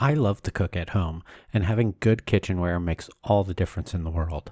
I love to cook at home, and having good kitchenware makes all the difference in the world.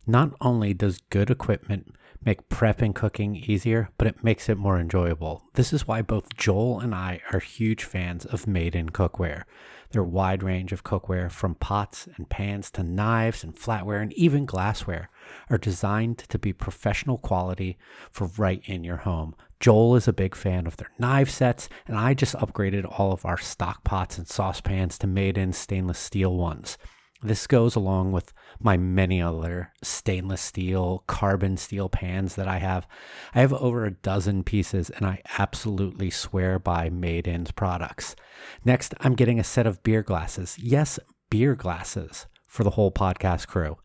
Not only does good equipment make prep and cooking easier, but it makes it more enjoyable. This is why both Joel and I are huge fans of Made in Cookware. Their wide range of cookware, from pots and pans to knives and flatware and even glassware, are designed to be professional quality for right in your home. Joel is a big fan of their knife sets, and I just upgraded all of our stock pots and saucepans to Made in stainless steel ones. This goes along with my many other stainless steel, carbon steel pans that I have. I have over a dozen pieces, and I absolutely swear by Made In's products. Next, I'm getting a set of beer glasses. Yes, beer glasses for the whole podcast crew.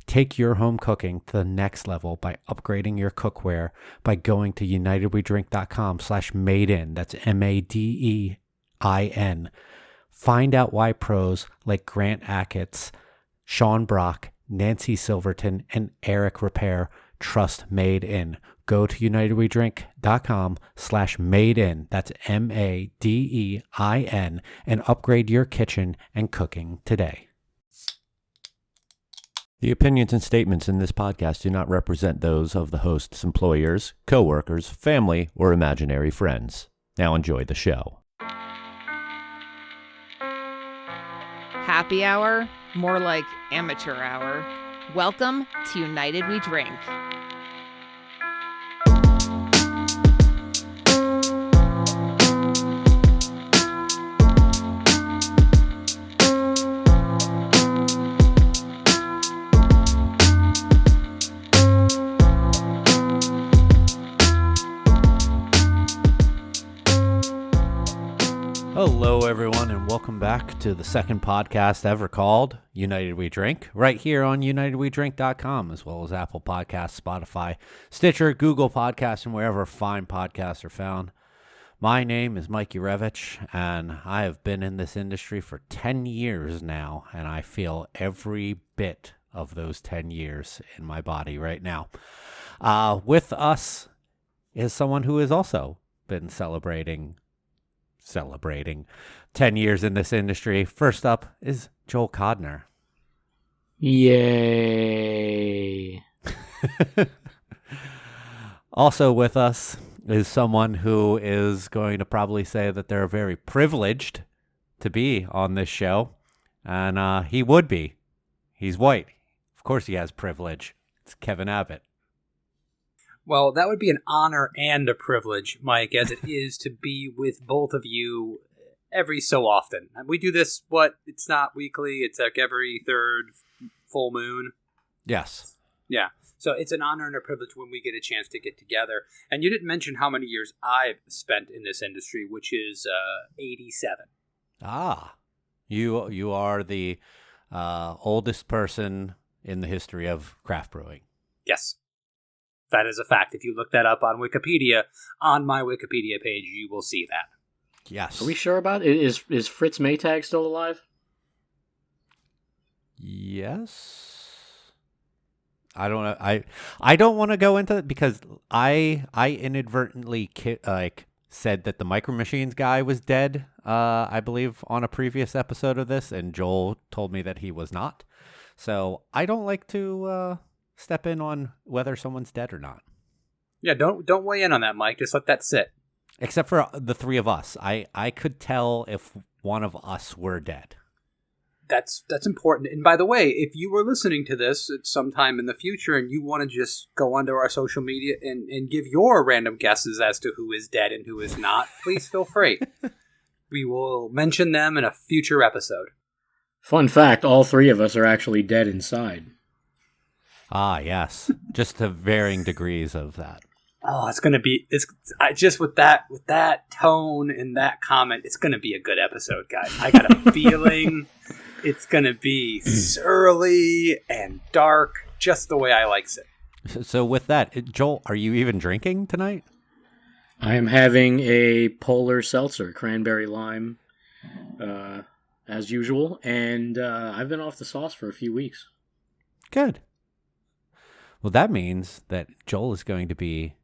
Take your home cooking to the next level by upgrading your cookware by going to unitedwedrink.com/madein. That's MADEIN. Find out why pros like Grant Achatz, Sean Brock, Nancy Silverton, and Eric Repair trust Made In. Go to unitedwedrink.com/madein. That's MADEIN, and upgrade your kitchen and cooking today. The opinions and statements in this podcast do not represent those of the host's employers, coworkers, family, or imaginary friends. Now enjoy the show. Happy hour, more like amateur hour. Welcome to United We Drink. Hello, everyone, and welcome back to the second podcast ever called United We Drink, right here on unitedwedrink.com, as well as Apple Podcasts, Spotify, Stitcher, Google Podcasts, and wherever fine podcasts are found. My name is Mike Urevich, and I have been in this industry for 10 years now, and I feel every bit of those 10 years in my body right now. With us is someone who has also been celebrating 10 years in this industry. First up is Joel Codner. Yay. Also with us is someone who is going to probably say that they're very privileged to be on this show. And he would be. He's white. Of course he has privilege. It's Kevin Abbott. Well, that would be an honor and a privilege, Mike, as it is to be with both of you every so often. We do this, it's not weekly, it's like every third full moon. Yes. Yeah, so it's an honor and a privilege when we get a chance to get together. And you didn't mention how many years I've spent in this industry, which is 87. Ah, you are the oldest person in the history of craft brewing. Yes. That is a fact. If you look that up on Wikipedia, on my Wikipedia page, you will see that. Yes. Are we sure about it? Is Fritz Maytag still alive? Yes. I don't know. I don't want to go into it because I inadvertently said that the Micro Machines guy was dead. I believe on a previous episode of this, and Joel told me that he was not. So I don't like to step in on whether someone's dead or not. Yeah, don't weigh in on that, Mike. Just let that sit. Except for the three of us. I could tell if one of us were dead. That's important. And by the way, if you were listening to this at some time in the future and you want to just go onto our social media and give your random guesses as to who is dead and who is not, please feel free. We will mention them in a future episode. Fun fact, all three of us are actually dead inside. Ah, yes. Just to varying degrees of that. Oh, it's gonna be just with that tone and that comment, it's gonna be a good episode, guys. I got a feeling it's gonna be surly and dark, just the way I likes it. So with that, Joel, are you even drinking tonight? I am having a polar seltzer, cranberry lime, as usual, and I've been off the sauce for a few weeks. Good. Well, that means that Joel is going to be,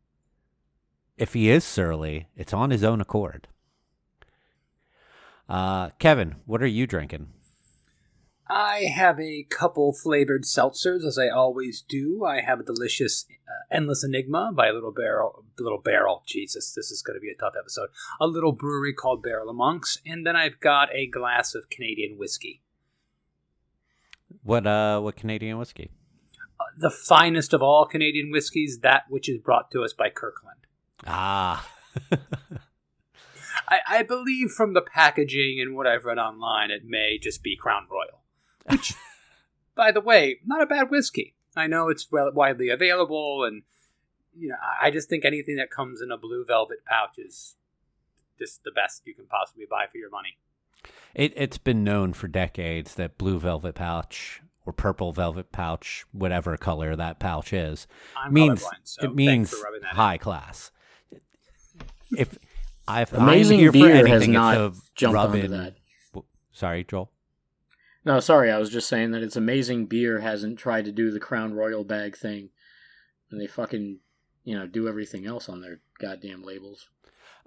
if he is surly, it's on his own accord. Kevin, what are you drinking? I have a couple flavored seltzers, as I always do. I have a delicious Endless Enigma by Little Barrel. Jesus, this is going to be a tough episode. A little brewery called Barrel of Monks, and then I've got a glass of Canadian whiskey. What Canadian whiskey? The finest of all Canadian whiskeys, that which is brought to us by Kirkland. Ah. I believe from the packaging and what I've read online, it may just be Crown Royal. Which, by the way, not a bad whiskey. I know it's widely available, and I just think anything that comes in a blue velvet pouch is just the best you can possibly buy for your money. It's been known for decades that blue velvet pouch or purple velvet pouch, whatever color that pouch is, I'm means colorblind, so it means thanks for rubbing that in. high class. If Amazing I'm here Beer for has anything, not it's a jumped rub onto in. that. Sorry, Joel. No, sorry, I was just saying that it's Amazing Beer hasn't tried to do the Crown Royal bag thing, and they fucking, do everything else on their goddamn labels.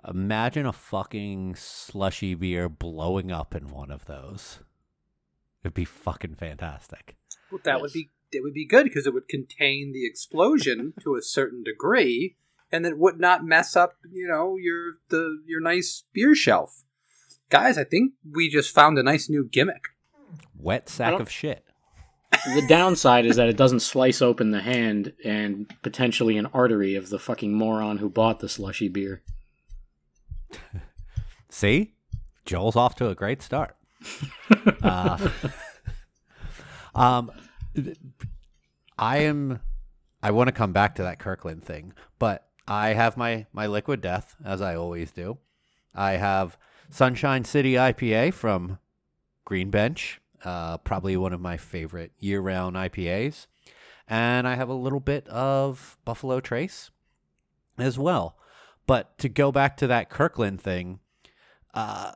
Imagine a fucking slushy beer blowing up in one of those. It'd be fucking fantastic. Well, that would be good because it would contain the explosion to a certain degree, and it would not mess up, your nice beer shelf. Guys, I think we just found a nice new gimmick. Wet sack of shit. The downside is that it doesn't slice open the hand and potentially an artery of the fucking moron who bought the slushy beer. See? Joel's off to a great start. I want to come back to that Kirkland thing, but I have my Liquid Death, as I always do. I have Sunshine City IPA from Green Bench, probably one of my favorite year-round IPAs. And I have a little bit of Buffalo Trace as well. But to go back to that Kirkland thing, I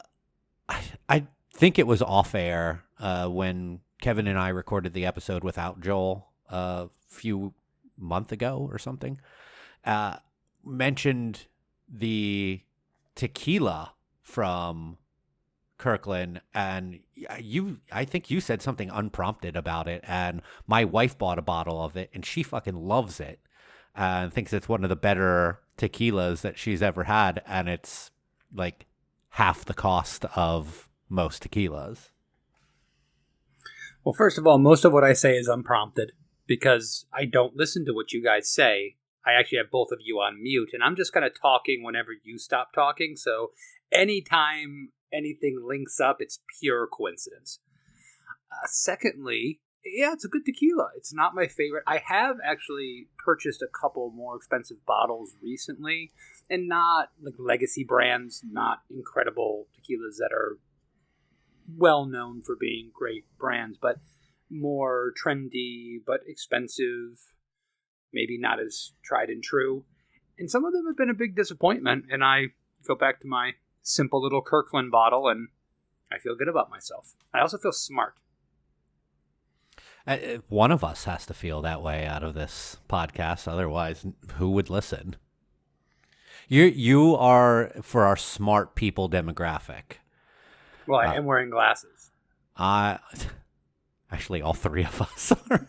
think it was off air when Kevin and I recorded the episode without Joel a few months ago or something, mentioned the tequila from Kirkland, and I think you said something unprompted about it, and my wife bought a bottle of it, and she fucking loves it and thinks it's one of the better tequilas that she's ever had, and it's like half the cost of most tequilas. Well, first of all, most of what I say is unprompted because I don't listen to what you guys say. I actually have both of you on mute, and I'm just kind of talking whenever you stop talking, so anytime anything links up, it's pure coincidence. Secondly, yeah, it's a good tequila. It's not my favorite. I have actually purchased a couple more expensive bottles recently, and not like legacy brands, not incredible tequilas that are well known for being great brands, but more trendy but expensive, maybe not as tried and true. And some of them have been a big disappointment, and I go back to my simple little Kirkland bottle, and I feel good about myself. I also feel smart. One of us has to feel that way out of this podcast. Otherwise, who would listen? You are for our smart people demographic. Well, I am wearing glasses. Actually, all three of us are.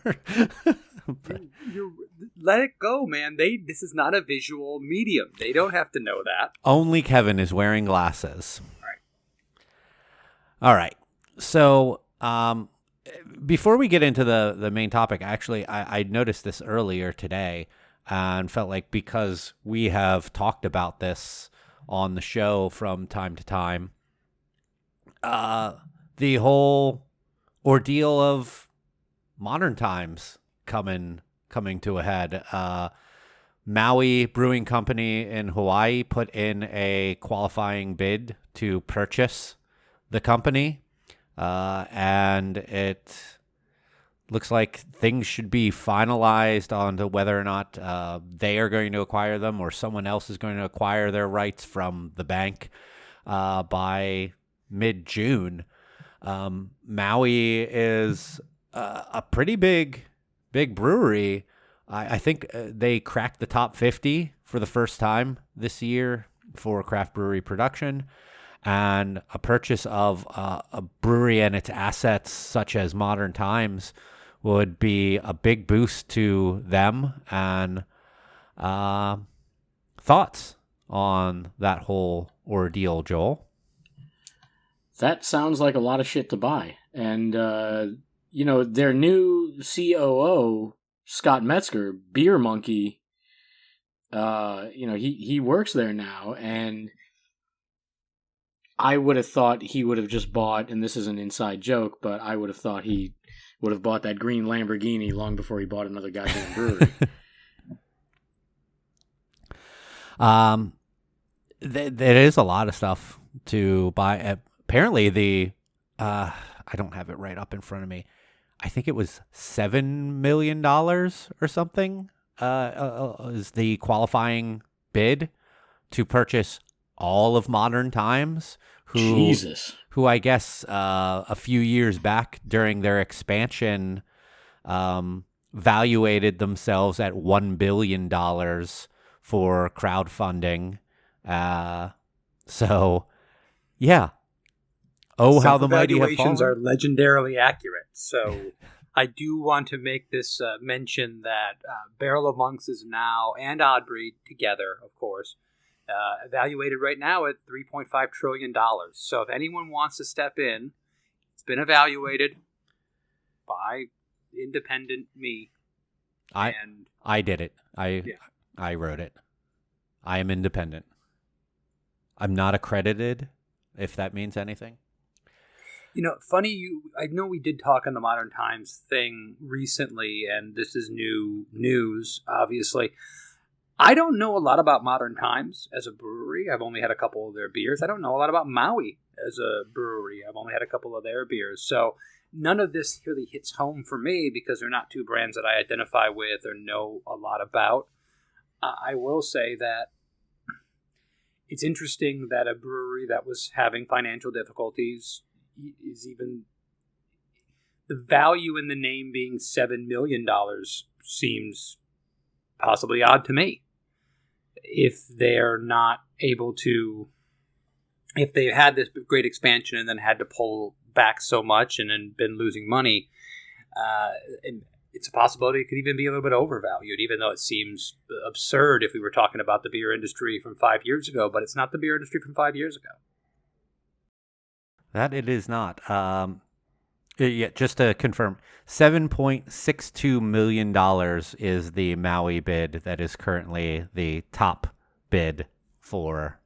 Let it go, man. This is not a visual medium. They don't have to know that. Only Kevin is wearing glasses. All right. So, before we get into the main topic, actually, I noticed this earlier today and felt like because we have talked about this on the show from time to time, the whole ordeal of modern times coming to a head. Maui Brewing Company in Hawaii put in a qualifying bid to purchase the company, and it looks like things should be finalized on to whether or not they are going to acquire them or someone else is going to acquire their rights from the bank by mid-June. Maui is a pretty big brewery. I think they cracked the top 50 for the first time this year for craft brewery production. and a purchase of a brewery and its assets, such as Modern Times, would be a big boost to them. And thoughts on that whole ordeal, Joel? That sounds like a lot of shit to buy. And, their new COO, Scott Metzger, Beer Monkey, he works there now, and I would have thought he would have just bought, and this is an inside joke, but I would have thought he would have bought that green Lamborghini long before he bought another goddamn brewery. There is a lot of stuff to buy. Apparently, I don't have it right up in front of me. I think it was $7 million or something is the qualifying bid to purchase all of Modern Times. Jesus. Who I guess a few years back during their expansion valuated themselves at $1 billion for crowdfunding. So, yeah. Oh, how the mighty have fallen. Valuations are legendarily accurate. So I do want to make this mention that Barrel of Monks is now, and Oddbreed together, of course, evaluated right now at $3.5 trillion. So if anyone wants to step in, it's been evaluated by independent me. I did it. I wrote it. I am independent. I'm not accredited, if that means anything. Funny, I know we did talk on the Modern Times thing recently, and this is new news, obviously. I don't know a lot about Modern Times as a brewery. I've only had a couple of their beers. I don't know a lot about Maui as a brewery. I've only had a couple of their beers. So none of this really hits home for me because they're not two brands that I identify with or know a lot about. I will say that it's interesting that a brewery that was having financial difficulties is even the value in the name being $7 million seems possibly odd to me. If they're not able to, if they had this great expansion and then had to pull back so much and then been losing money, and it's a possibility it could even be a little bit overvalued, even though it seems absurd if we were talking about the beer industry from 5 years ago, but it's not the beer industry from 5 years ago. That it is not. Yeah, just to confirm, $7.62 million is the Maui bid that is currently the top bid for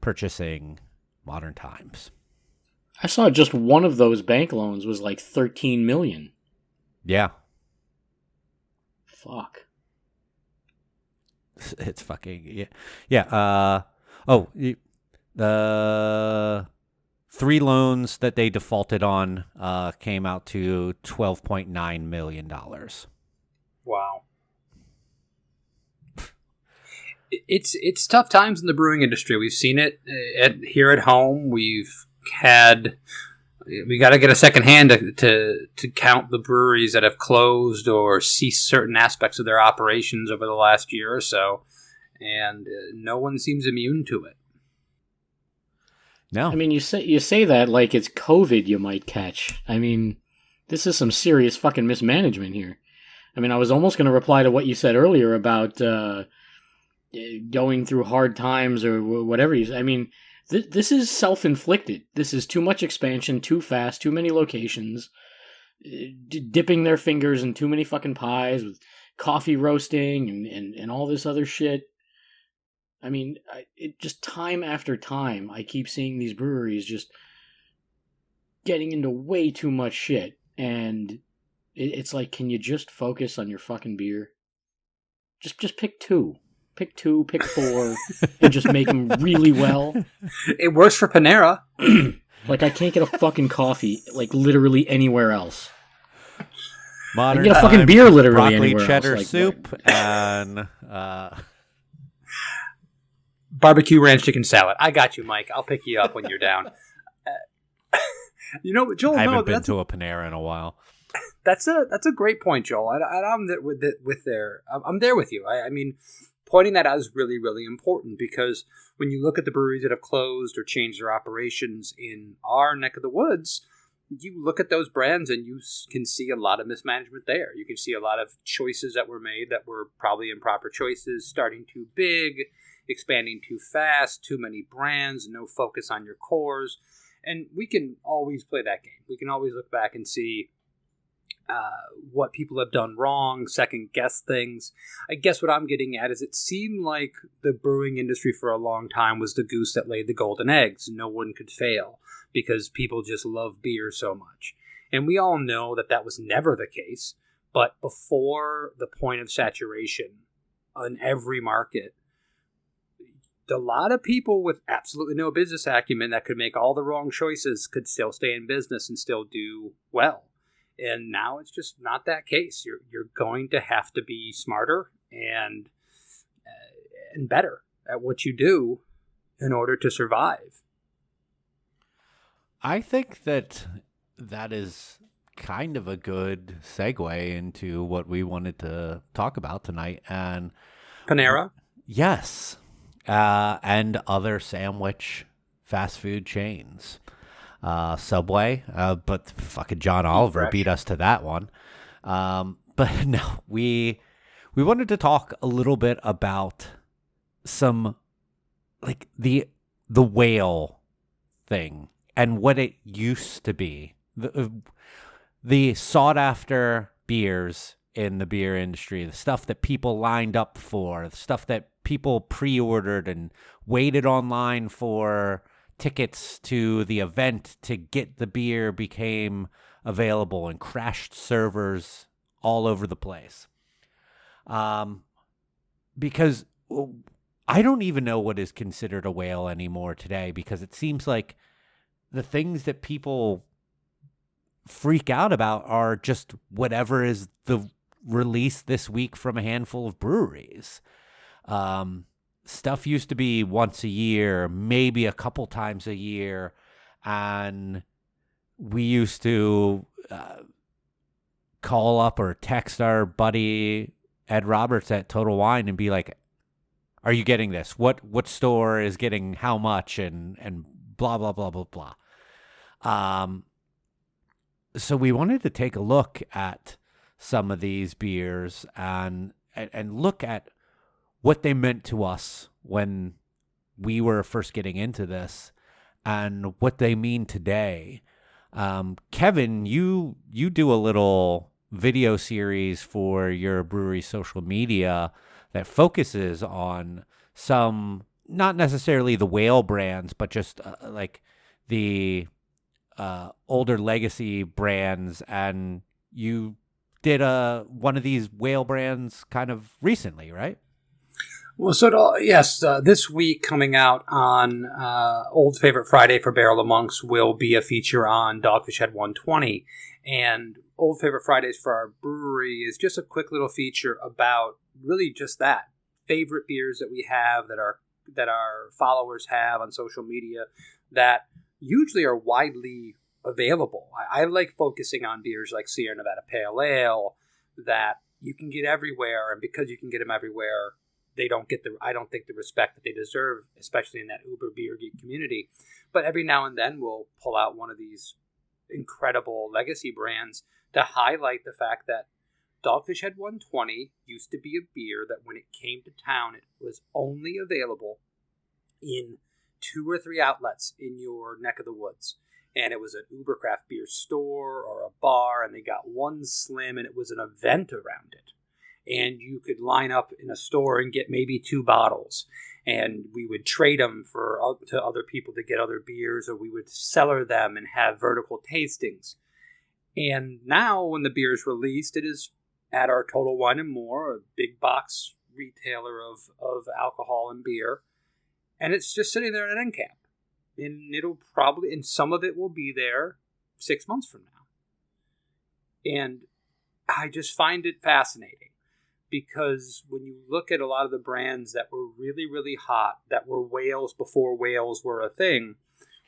purchasing Modern Times. I saw just one of those bank loans was like $13 million. Yeah. Fuck. It's fucking, yeah. The 3 loans that they defaulted on came out to $12.9 million. Wow. It's tough times in the brewing industry. We've seen it here at home. We got to get a second hand to count the breweries that have closed or ceased certain aspects of their operations over the last year or so, and no one seems immune to it. No. I mean, you say that like it's COVID you might catch. I mean, this is some serious fucking mismanagement here. I mean, I was almost going to reply to what you said earlier about going through hard times or whatever. I mean, this is self-inflicted. This is too much expansion, too fast, too many locations, dipping their fingers in too many fucking pies with coffee roasting and all this other shit. I mean, it just time after time, I keep seeing these breweries just getting into way too much shit. And it's like, can you just focus on your fucking beer? Just pick 2. Pick 2, pick 4, and just make them really well. It works for Panera. Like, I can't get a fucking coffee, like, literally anywhere else. Modern I can get a fucking beer literally broccoli anywhere cheddar else. soup and Barbecue ranch chicken salad. I got you, Mike. I'll pick you up when you're down. Joel, I haven't been to a Panera in a while. That's a great point, Joel. I'm there with you. I mean, pointing that out is really, really important, because when you look at the breweries that have closed or changed their operations in our neck of the woods, you look at those brands and you can see a lot of mismanagement there. You can see a lot of choices that were made that were probably improper choices, starting too big, expanding too fast, too many brands, no focus on your cores. And we can always play that game. We can always look back and see what people have done wrong, second guess things. I guess what I'm getting at is it seemed like the brewing industry for a long time was the goose that laid the golden eggs. No one could fail because people just love beer so much. And we all know that that was never the case. But before the point of saturation on every market, a lot of people with absolutely no business acumen that could make all the wrong choices could still stay in business and still do well. And now it's just not that case. You're going to have to be smarter and better at what you do in order to survive. I think that is kind of a good segue into what we wanted to talk about tonight. And Panera? Yes. And other sandwich fast food chains. Subway, but fucking John Oliver beat us to that one. But no, we wanted to talk a little bit about some, like, the whale thing and what it used to be. The sought after beers in the beer industry, the stuff that people lined up for, the stuff that people pre-ordered and waited online for tickets to the event to get the beer became available, and crashed servers all over the place. Because I don't even know what is considered a whale anymore today, because it seems like the things that people freak out about are just whatever is the release this week from a handful of breweries. Stuff used to be once a year, maybe a couple times a year, and we used to call up or text our buddy Ed Roberts at Total Wine and be like, "Are you getting this? What store is getting how much?" and blah blah blah blah blah. So we wanted to take a look at some of these beers and look at what they meant to us when we were first getting into this and what they mean today. Kevin, you do a little video series for your brewery social media that focuses on some, not necessarily the whale brands, but just like the older legacy brands. And you did one of these whale brands kind of recently, right? Well, yes, this week coming out on Old Favorite Friday for Barrel of Monks will be a feature on Dogfish Head 120. And Old Favorite Fridays for our brewery is just a quick little feature about really just that. Favorite beers that we have, that our followers have on social media, that usually are widely available. I like focusing on beers like Sierra Nevada Pale Ale that you can get everywhere, and because you can get them everywhere, they don't get I don't think, the respect that they deserve, especially in that Uber beer geek community. But every now and then we'll pull out one of these incredible legacy brands to highlight the fact that Dogfish Head 120 used to be a beer that when it came to town, it was only available in 2 or 3 outlets in your neck of the woods. And it was an Ubercraft beer store or a bar, and they got one slim, and it was an event around it. And you could line up in a store and get maybe 2 bottles. And we would trade them to other people to get other beers, or we would cellar them and have vertical tastings. And now when the beer is released, it is at our Total Wine and More, a big box retailer of alcohol and beer. And it's just sitting there in an end cap. And some of it will be there 6 months from now. And I just find it fascinating. Because when you look at a lot of the brands that were really, really hot, that were whales before whales were a thing,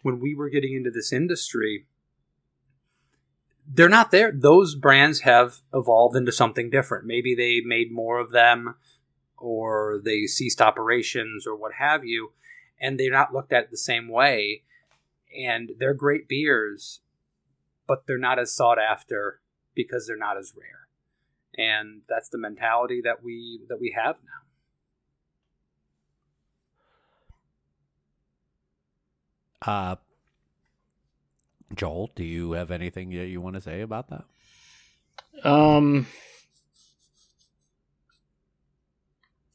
when we were getting into this industry, they're not there. Those brands have evolved into something different. Maybe they made more of them. or they ceased operations or what have you, and they're not looked at the same way. And they're great beers, but they're not as sought after because they're not as rare. And that's the mentality that we have now. Joel, do you have anything that you want to say about that? I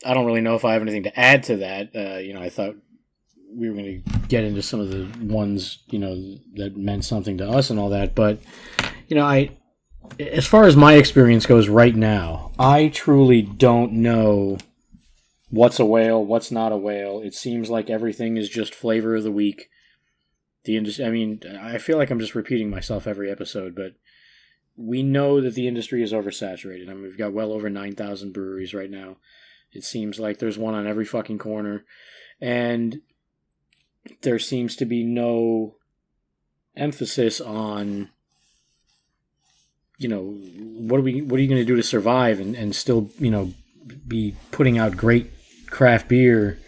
don't really know if I have anything to add to that. I thought we were going to get into some of the ones, that meant something to us and all that. But, as far as my experience goes right now, I truly don't know what's a whale, what's not a whale. It seems like everything is just flavor of the week. The industry, I feel like I'm just repeating myself every episode, but we know that the industry is oversaturated. We've got well over 9,000 breweries right now. It seems like there's one on every fucking corner. And there seems to be no emphasis on, what are you going to do to survive and still, be putting out great craft beer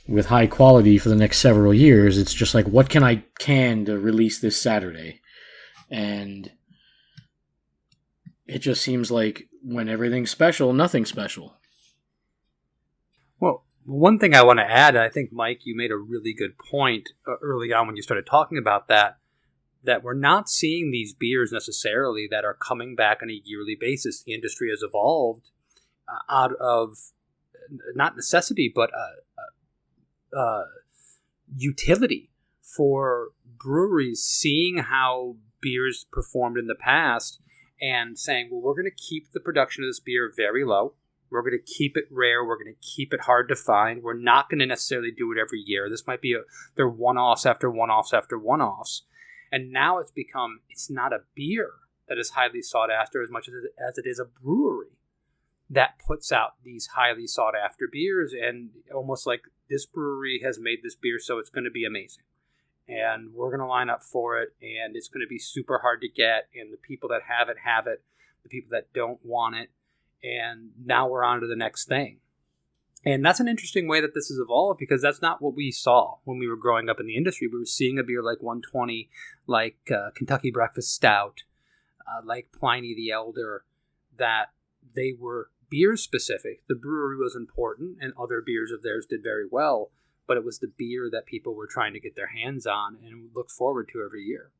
with high quality for the next several years. It's just like, what can I to release this Saturday? And it just seems like when everything's special, nothing's special. Well, one thing I want to add, and I think, Mike, you made a really good point early on when you started talking about that we're not seeing these beers necessarily that are coming back on a yearly basis. The industry has evolved out of not necessity, but utility for breweries seeing how beers performed in the past and saying, well, we're going to keep the production of this beer very low. We're going to keep it rare. We're going to keep it hard to find. We're not going to necessarily do it every year. This might be they're one-offs after one-offs after one-offs. And now it's not a beer that is highly sought after as much as it is a brewery that puts out these highly sought after beers, and almost like this brewery has made this beer, so it's going to be amazing. And we're going to line up for it, and it's going to be super hard to get, and the people that have it, the people that don't want it, and now we're on to the next thing. And that's an interesting way that this has evolved, because that's not what we saw when we were growing up in the industry. We were seeing a beer like 120, like Kentucky Breakfast Stout, like Pliny the Elder, that they were beer specific. The brewery was important, and other beers of theirs did very well, but it was the beer that people were trying to get their hands on and look forward to every year.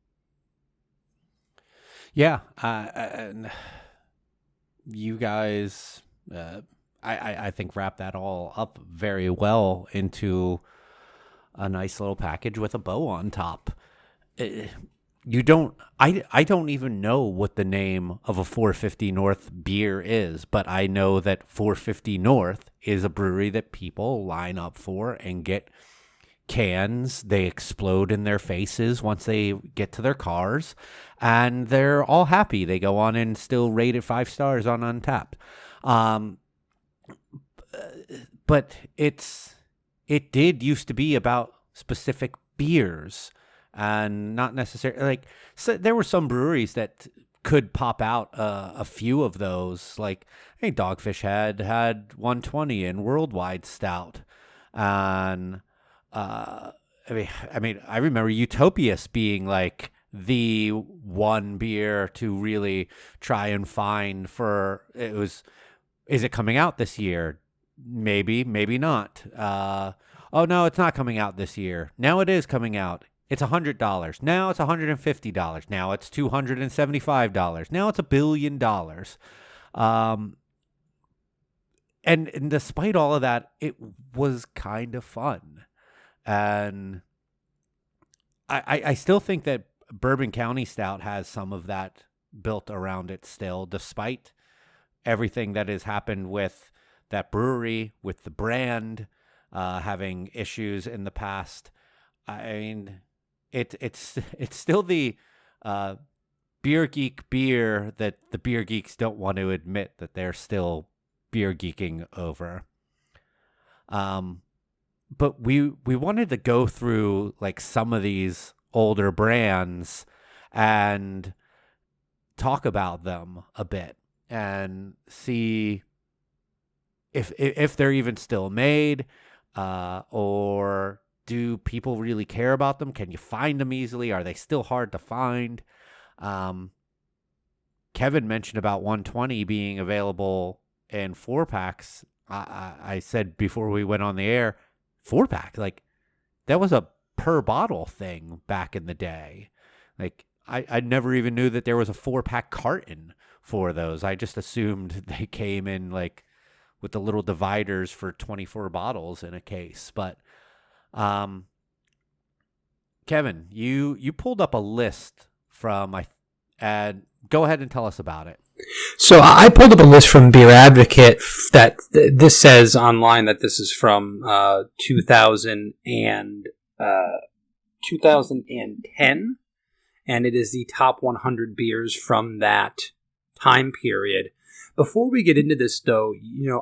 Yeah, and you guys, I think, wrap that all up very well into a nice little package with a bow on top. I don't even know what the name of a 450 North beer is, but I know that 450 North is a brewery that people line up for and get cans. They explode in their faces once they get to their cars, and they're all happy. They go on and still rate it 5 stars on Untappd. But it did used to be about specific beers, and not necessarily so there were some breweries that could pop out a few of those. Like, hey, Dogfish had 120 and Worldwide Stout, and I remember Utopias being like the one beer to really try and find for. It was, is it coming out this year? Maybe, maybe not. Oh no, it's not coming out this year. Now it is coming out. It's $100. Now it's $150. Now it's $275. Now it's $1 billion. And despite all of that, it was kind of fun. And I still think that Bourbon County Stout has some of that built around it still, despite everything that has happened with that brewery, with the brand having issues in the past. I mean, it's still the beer geek beer that the beer geeks don't want to admit that they're still beer geeking over. But we wanted to go through like some of these older brands and talk about them a bit and see if they're even still made, or do people really care about them? Can you find them easily? Are they still hard to find? Um, Kevin mentioned about 120 being available in 4 packs. I said before we went on the air, 4 pack, like that was a per bottle thing back in the day. Like I never even knew that there was a 4 pack carton for those. I just assumed they came in like with the little dividers for 24 bottles in a case. But Kevin, you pulled up a list from and go ahead and tell us about it. So I pulled up a list from Beer Advocate that this says online that this is from 2010, and it is the top 100 beers from that time period. Before we get into this, though,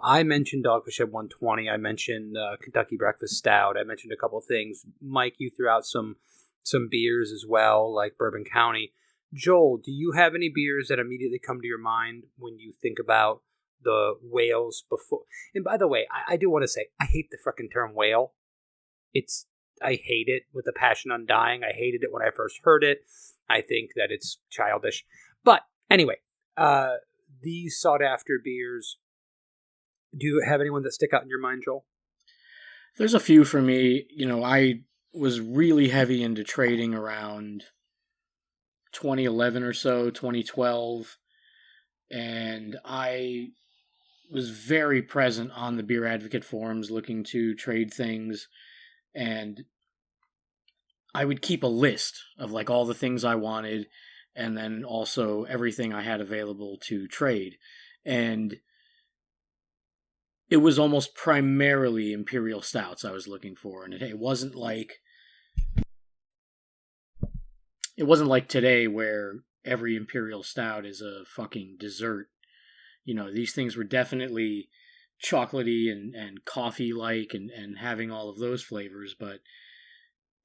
I mentioned Dogfish Head 120. I mentioned Kentucky Breakfast Stout. I mentioned a couple things. Mike, you threw out some beers as well, like Bourbon County. Joel, do you have any beers that immediately come to your mind when you think about the whales before? And by the way, I do want to say, I hate the frickin' term whale. I hate it with a passion undying. I hated it when I first heard it. I think that it's childish. But anyway, these sought-after beers, do you have anyone that stick out in your mind, Joel? There's a few for me. I was really heavy into trading around 2011 or so, 2012, and I was very present on the Beer Advocate forums looking to trade things, and I would keep a list of like all the things I wanted, and then also everything I had available to trade. And it was almost primarily Imperial Stouts I was looking for, and it wasn't like today where every Imperial Stout is a fucking dessert. These things were definitely chocolatey and coffee-like and having all of those flavors, but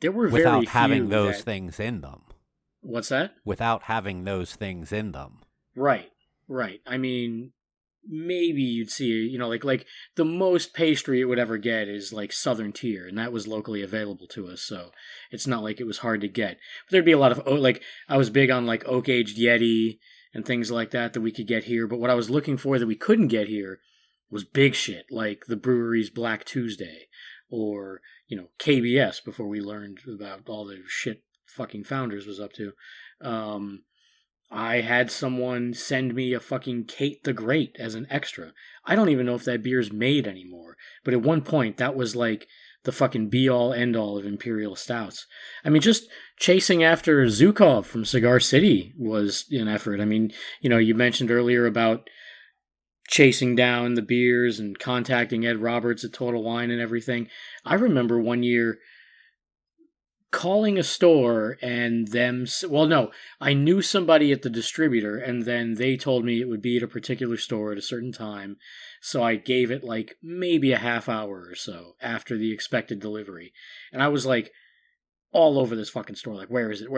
there were very few without having those things in them. What's that? Without having those things in them. Right. I mean, maybe you'd see, like the most pastry it would ever get is like Southern Tier, and that was locally available to us, so it's not like it was hard to get. But there'd be a lot of, I was big on like oak-aged Yeti and things like that we could get here, but what I was looking for that we couldn't get here was big shit, like the brewery's Black Tuesday, or, KBS before we learned about all the shit fucking Founders was up to. I had someone send me a fucking Kate the Great as an extra. I don't even know if that beer's made anymore, but at one point that was like the fucking be-all, end-all of Imperial Stouts. I mean, just chasing after Zukov from Cigar City was an effort. I mean, you mentioned earlier about chasing down the beers and contacting Ed Roberts at Total Wine and everything. I remember one year calling a store and I knew somebody at the distributor, and then they told me it would be at a particular store at a certain time, so I gave it like maybe a half hour or so after the expected delivery, and I was like all over this fucking store, like, where is it?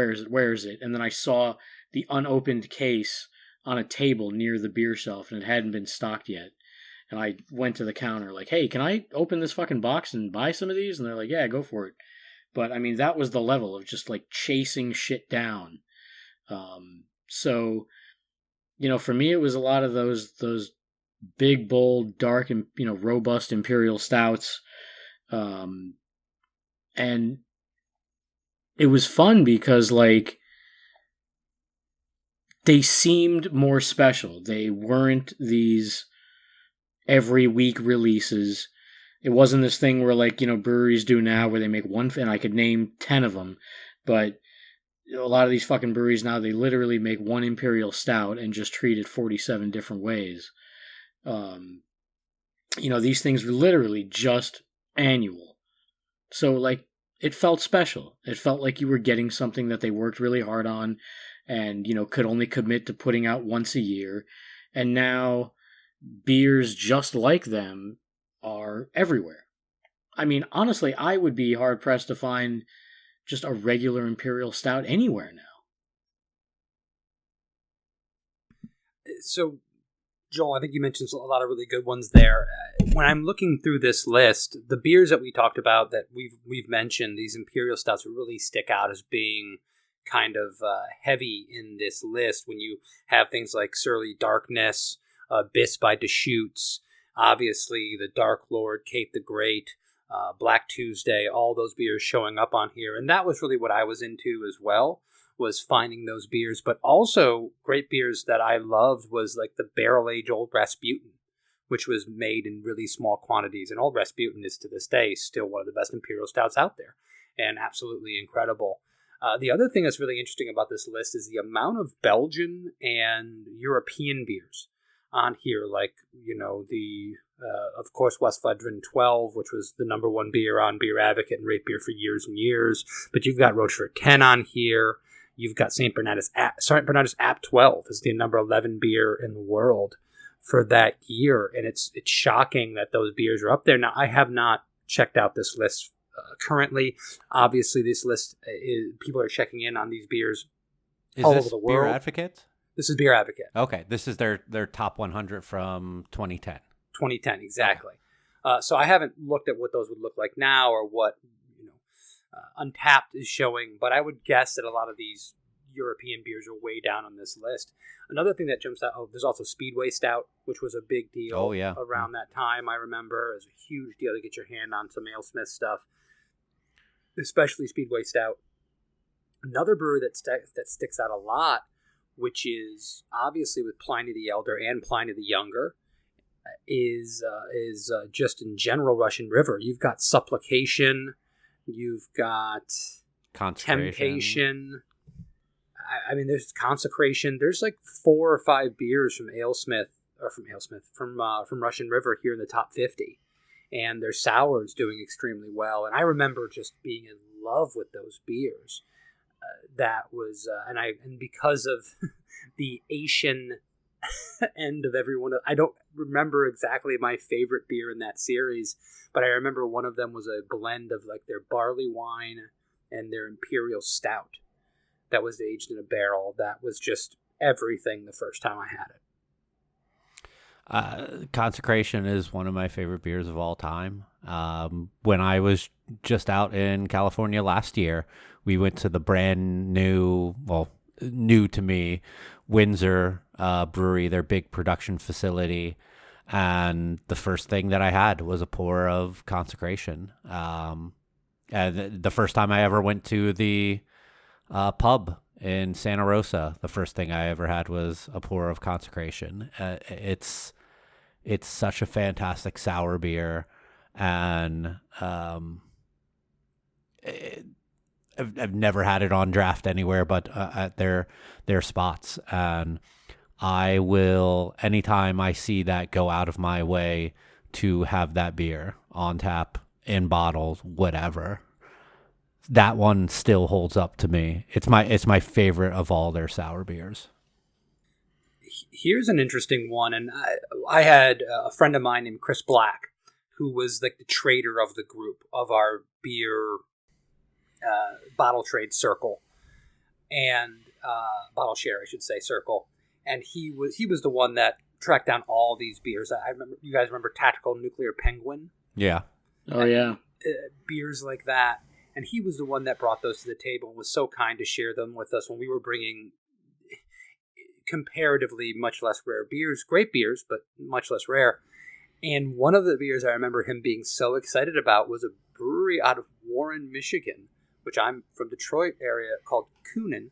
And then I saw the unopened case on a table near the beer shelf, and it hadn't been stocked yet. And I went to the counter like, hey, can I open this fucking box and buy some of these? And they're like, yeah, go for it. But I mean, that was the level of just like chasing shit down. So, for me, it was a lot of those big, bold, dark, and robust Imperial Stouts. And it was fun because like they seemed more special. They weren't these every week releases. It wasn't this thing where, like, breweries do now where they make one, and I could name 10 of them, but a lot of these fucking breweries now, they literally make one Imperial Stout and just treat it 47 different ways. These things were literally just annual. So, like, it felt special. It felt like you were getting something that they worked really hard on and, could only commit to putting out once a year. And now beers just like them are everywhere. I mean, honestly, I would be hard-pressed to find just a regular Imperial Stout anywhere now. So, Joel, I think you mentioned a lot of really good ones there. When I'm looking through this list, the beers that we talked about that we've mentioned, these imperial stouts really stick out as being kind of heavy in this list. When you have things like Surly Darkness, Biss by Deschutes, obviously the Dark Lord, Cape the Great, Black Tuesday, all those beers showing up on here. And that was really what I was into as well, was finding those beers. But also great beers that I loved was like the Barrel Age Old Rasputin, which was made in really small quantities. And Old Rasputin is to this day still one of the best imperial stouts out there, and absolutely incredible. The other thing that's really interesting about this list is the amount of Belgian and European beers on here, like, of course, Westvleteren 12, which was the number one beer on Beer Advocate and Rate Beer for years and years. But you've got Rochefort 10 on here. You've got St. Bernardus App 12 is the number 11 beer in the world for that year. And it's shocking that those beers are up there. Now, I have not checked out this list currently. Obviously, this list, people are checking in on these beers all over the world. Beer Advocate? This is Beer Advocate. Okay, this is their top 100 from 2010. 2010, exactly. So I haven't looked at what those would look like now or what Untapped is showing, but I would guess that a lot of these European beers are way down on this list. Another thing that jumps out, there's also Speedway Stout, which was a big deal around that time. I remember it was a huge deal to get your hand on some AleSmith stuff, especially Speedway Stout. Another brewery that sticks out a lot, which is obviously with Pliny the Elder and Pliny the Younger, is just in general Russian River. You've got Supplication, you've got Temptation. I mean, there's Consecration. There's like 4 or 5 beers from Russian River here in the top 50, and their sour is doing extremely well. And I remember just being in love with those beers. That was and because of the Asian end of everyone, I don't remember exactly my favorite beer in that series, but I remember one of them was a blend of like their barley wine and their imperial stout that was aged in a barrel. That was just everything the first time I had it. Consecration is one of my favorite beers of all time. When I was just out in California last year, we went to the brand new to me, Windsor Brewery, their big production facility. And the first thing that I had was a pour of Consecration. And the first time I ever went to the pub in Santa Rosa, the first thing I ever had was a pour of Consecration. It's such a fantastic sour beer, and I've never had it on draft anywhere but at their spots, and I will, anytime I see that, go out of my way to have that beer on tap, in bottles, whatever. That one still holds up to me. It's my favorite of all their sour beers. Here's an interesting one, and I had a friend of mine named Chris Black, who was like the trader of the group of our beer bottle trade circle, and bottle share, I should say, circle. And he was the one that tracked down all these beers. I remember, you guys remember Tactical Nuclear Penguin? Yeah. Oh yeah. Beers like that. And he was the one that brought those to the table and was so kind to share them with us when we were bringing comparatively much less rare beers. Great beers, but much less rare. And one of the beers I remember him being so excited about was a brewery out of Warren, Michigan, which I'm from Detroit area, called Kunin.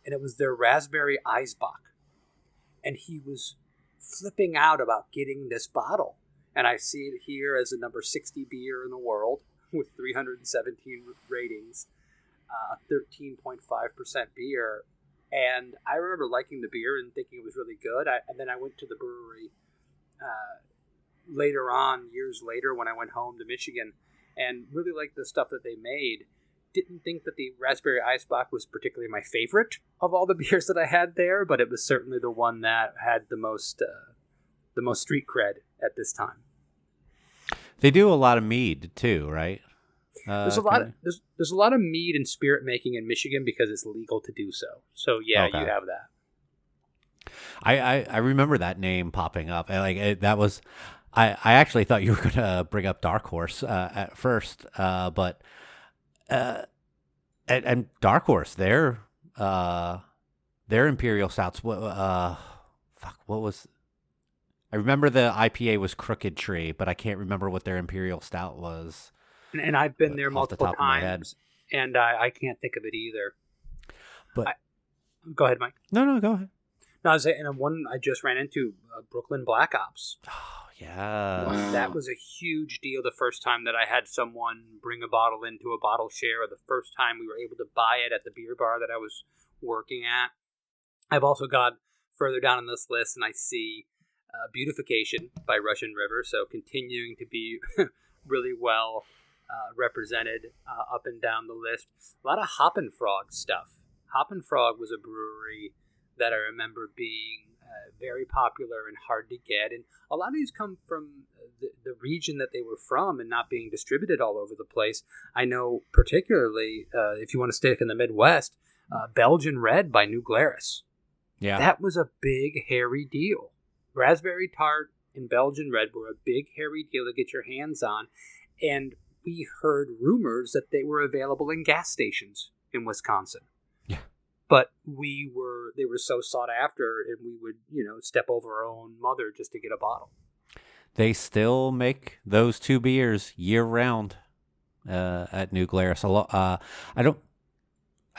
And it was their Raspberry Eisbach. And he was flipping out about getting this bottle. And I see it here as the number 60 beer in the world, with 317 ratings, 13.5% beer. And I remember liking the beer and thinking it was really good. And then I went to the brewery later on, years later, when I went home to Michigan, and really liked the stuff that they made. Didn't think that the Raspberry Eisbach was particularly my favorite of all the beers that I had there, but it was certainly the one that had the most street cred at this time. They do a lot of mead too, right? There's a lot of mead and spirit making in Michigan because it's legal to do so. So yeah, okay. You have that. I remember that name popping up. And that was, I actually thought you were going to bring up Dark Horse at first, but and Dark Horse, their Imperial Stouts. Fuck, what was? I remember the IPA was Crooked Tree, but I can't remember what their Imperial Stout was. And I've been there off the multiple top of my head. times, and I can't think of it either. But Go ahead, Mike. no, go ahead. No, I was saying, and one I just ran into, Brooklyn Black Ops. Oh yeah, Wow. That was a huge deal the first time that I had someone bring a bottle into a bottle share, or the first time we were able to buy it at the beer bar that I was working at. I've also got further down on this list, and I see Beautification by Russian River, so continuing to be really well represented up and down the list. A lot of Hop and Frog stuff. Hop and Frog was a brewery that I remember being very popular and hard to get, and a lot of these come from the region that they were from and not being distributed all over the place. I know particularly, if you want to stick in the Midwest, Belgian Red by New Glarus. yeah. That was a big, hairy deal. Raspberry Tart and Belgian Red were a big, hairy deal to get your hands on. And we heard rumors that they were available in gas stations in Wisconsin. Yeah. But they were so sought after, and we would, step over our own mother just to get a bottle. They still make those two beers year round at New Glarus. I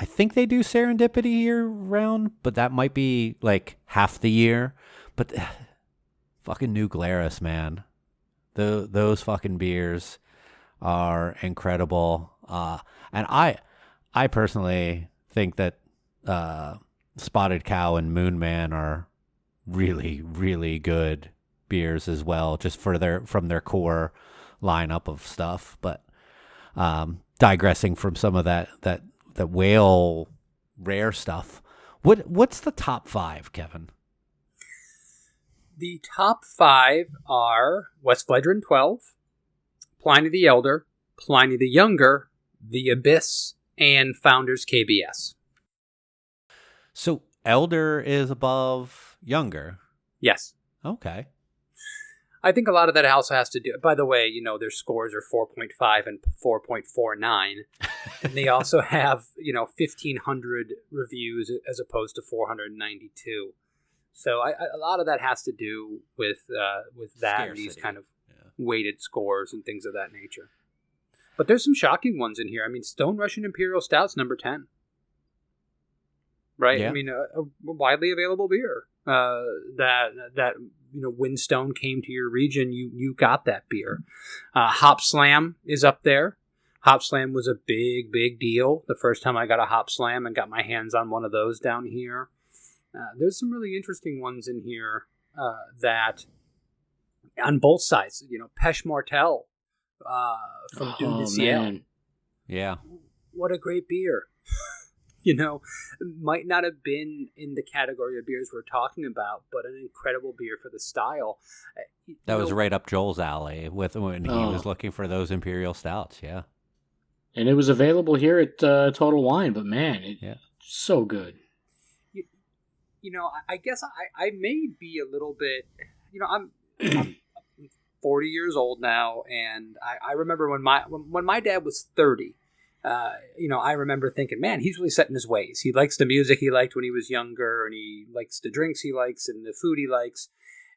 think they do Serendipity year round, but that might be like half the year. But fucking New Glarus, man, those fucking beers are incredible. And I personally think that Spotted Cow and Moon Man are really, really good beers as well, just from their core lineup of stuff. But digressing from some of that whale rare stuff, what's the top 5, Kevin? The top 5 are West Fledron 12, Pliny the Elder, Pliny the Younger, The Abyss, and Founders KBS. So Elder is above Younger. Yes. Okay. I think a lot of that also has to do, by the way, their scores are 4.5 and 4.49. And they also have, 1,500 reviews as opposed to 492. So a lot of that has to do with that and these kind of weighted scores and things of that nature. But there's some shocking ones in here. I mean, Stone Russian Imperial Stout's number 10. Right? Yeah. I mean, a widely available beer. That when Stone came to your region, you got that beer. Hop Slam is up there. Hop Slam was a big, big deal the first time I got a Hop Slam and got my hands on one of those down here. There's some really interesting ones in here that, on both sides, Peche Mortel from Dune de Ciel. Man. Yeah. What a great beer. Might not have been in the category of beers we're talking about, but an incredible beer for the style. That was right up Joel's alley when he was looking for those Imperial Stouts, yeah. And it was available here at Total Wine, but man, so good. I guess I may be a little bit, I'm 40 years old now, and I remember when my dad was 30. I remember thinking, man, he's really set in his ways. He likes the music he liked when he was younger, and he likes the drinks he likes and the food he likes.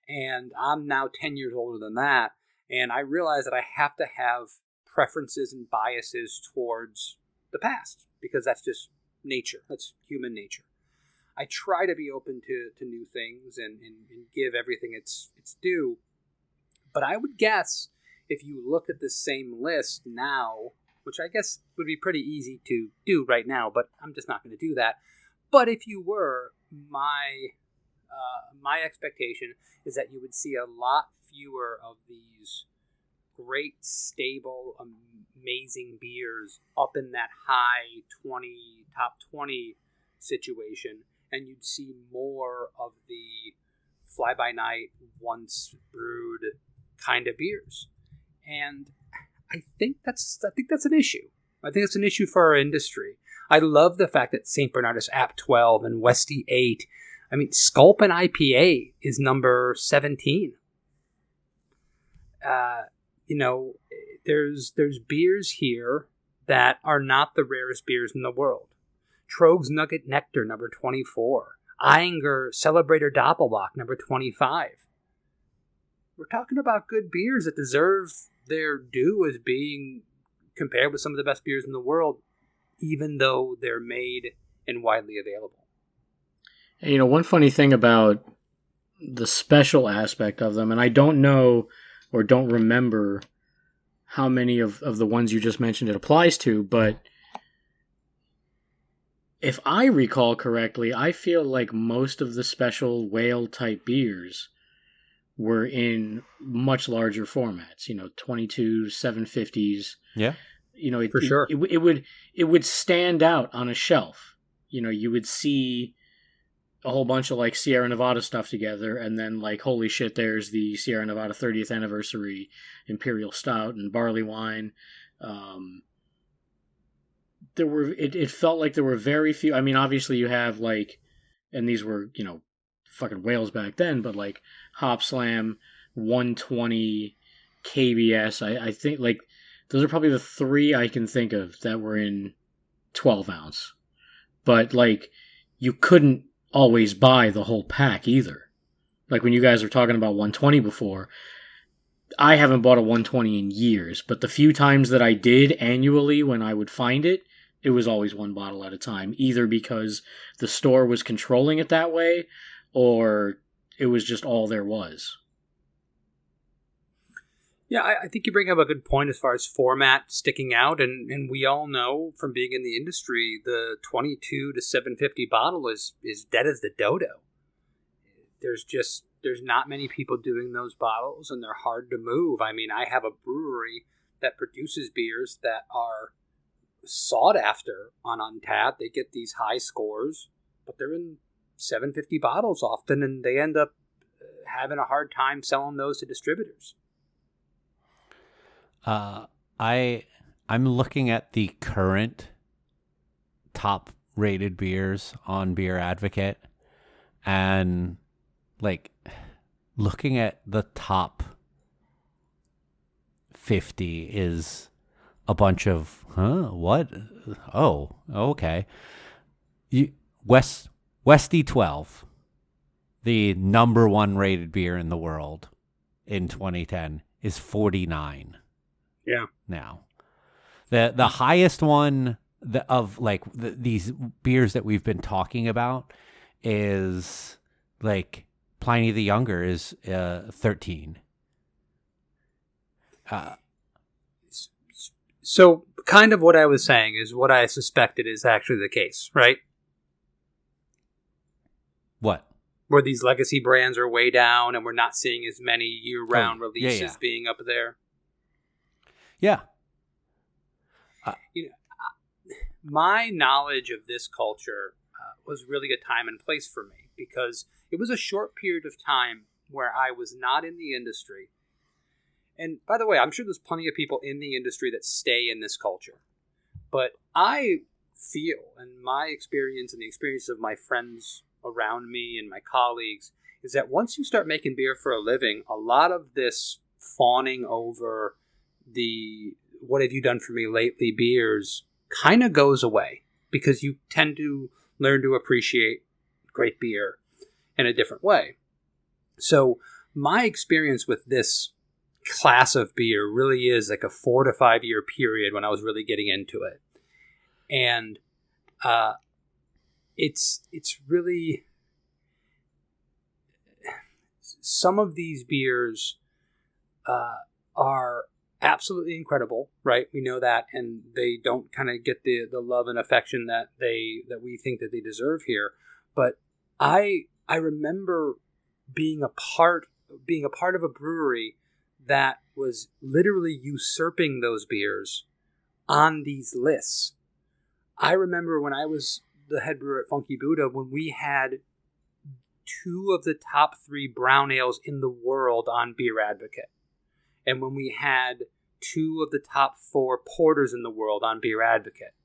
And I'm now 10 years older than that, and I realize that I have to have preferences and biases towards the past, because that's just nature. That's human nature. I try to be open to new things and give everything its due. But I would guess if you look at the same list now, which I guess would be pretty easy to do right now, but I'm just not going to do that. But if you were, my expectation is that you would see a lot fewer of these great, stable, amazing beers up in that high top 20 situation, and you'd see more of the fly-by-night, once brewed kind of beers. And I think that's an issue. I think it's an issue for our industry. I love the fact that St. Bernardus App 12 and Westy 8 I mean, Sculpin IPA is number 17. You know, there's beers here that are not the rarest beers in the world. Trogs Nugget Nectar, number 24. Eyinger Celebrator Doppelbock, number 25. We're talking about good beers that deserve their due as being compared with some of the best beers in the world, even though they're made and widely available. And, you know, one funny thing about the special aspect of them, and I don't know or don't remember how many of the ones you just mentioned it applies to, but if I recall correctly, I feel like most of the special whale type beers were in much larger formats, you know, 22, 750s. Yeah. You know, For sure. It would stand out on a shelf. You know, you would see a whole bunch of like Sierra Nevada stuff together, and then like, holy shit, there's the Sierra Nevada 30th anniversary Imperial Stout and barley wine. It felt like there were very few. I mean, obviously you have like, and these were, you know, fucking whales back then, but like Hop Slam, 120, KBS. I think like those are probably the three I can think of that were in 12 ounce. But like, you couldn't always buy the whole pack either. Like when you guys were talking about 120 before, I haven't bought a 120 in years, but the few times that I did annually when I would find it, it was always one bottle at a time, either because the store was controlling it that way or it was just all there was. Yeah, I think you bring up a good point as far as format sticking out, and we all know from being in the industry, the 22 to 750 bottle is dead as the dodo. There's not many people doing those bottles, and they're hard to move. I mean, I have a brewery that produces beers that are sought after on Untappd. They get these high scores, but they're in 750 bottles often, and they end up having a hard time selling those to distributors. I'm looking at the current top rated beers on Beer Advocate, and like looking at the top 50 is a bunch of what? Oh, okay. Westy 12, the number one rated beer in the world in 2010, is 49. Yeah. Now, the highest one of like these beers that we've been talking about is like Pliny the Younger is 13. So kind of what I was saying is what I suspected is actually the case, right? What? Where these legacy brands are way down and we're not seeing as many year-round releases yeah. being up there. Yeah. My knowledge of this culture was really a time and place for me because it was a short period of time where I was not in the industry. And by the way, I'm sure there's plenty of people in the industry that stay in this culture. But I feel, and my experience and the experience of my friends around me and my colleagues, is that once you start making beer for a living, a lot of this fawning over the what have you done for me lately beers kind of goes away because you tend to learn to appreciate great beer in a different way. So my experience with this class of beer really is like a 4 to 5 year period when I was really getting into it. And it's really, some of these beers are absolutely incredible, right? We know that, and they don't kind of get the love and affection that we think that they deserve here. But I remember being a part of a brewery that was literally usurping those beers on these lists. I remember when I was the head brewer at Funky Buddha, when we had 2 of the top 3 brown ales in the world on Beer Advocate. And when we had 2 of the top 4 porters in the world on Beer Advocate.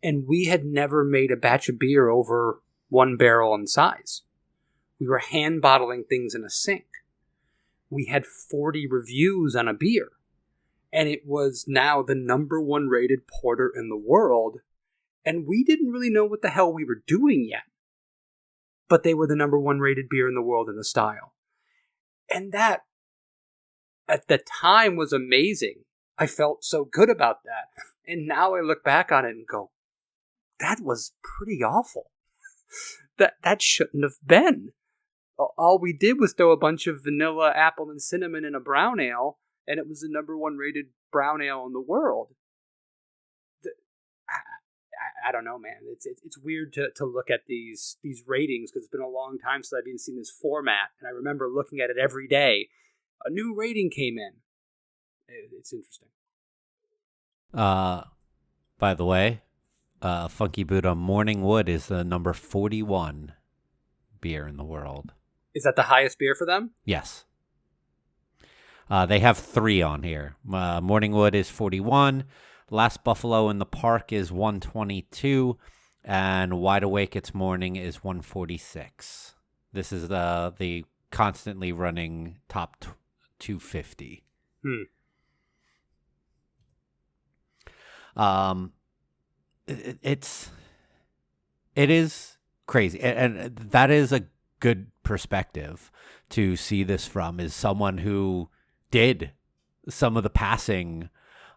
And we had never made a batch of beer over 1 barrel in size. We were hand bottling things in a sink. We had 40 reviews on a beer. And it was now the number 1 rated porter in the world. And we didn't really know what the hell we were doing yet. But they were the number 1 rated beer in the world in the style. And that, at the time, was amazing. I felt so good about that. And now I look back on it and go, that was pretty awful. That shouldn't have been. All we did was throw a bunch of vanilla, apple, and cinnamon in a brown ale, and it was the number 1 rated brown ale in the world. I don't know, man. It's weird to look at these ratings, because it's been a long time since I've even seen this format, and I remember looking at it every day. A new rating came in. It's interesting. By the way, Funky Buddha Morning Wood is the number 41 beer in the world. Is that the highest beer for them? Yes. They have 3 on here. Morning Wood is 41. Last Buffalo in the Park is 122. And Wide Awake It's Morning is 146. This is the constantly running top 250. It is crazy, and that is a good perspective to see this from, is someone who did some of the passing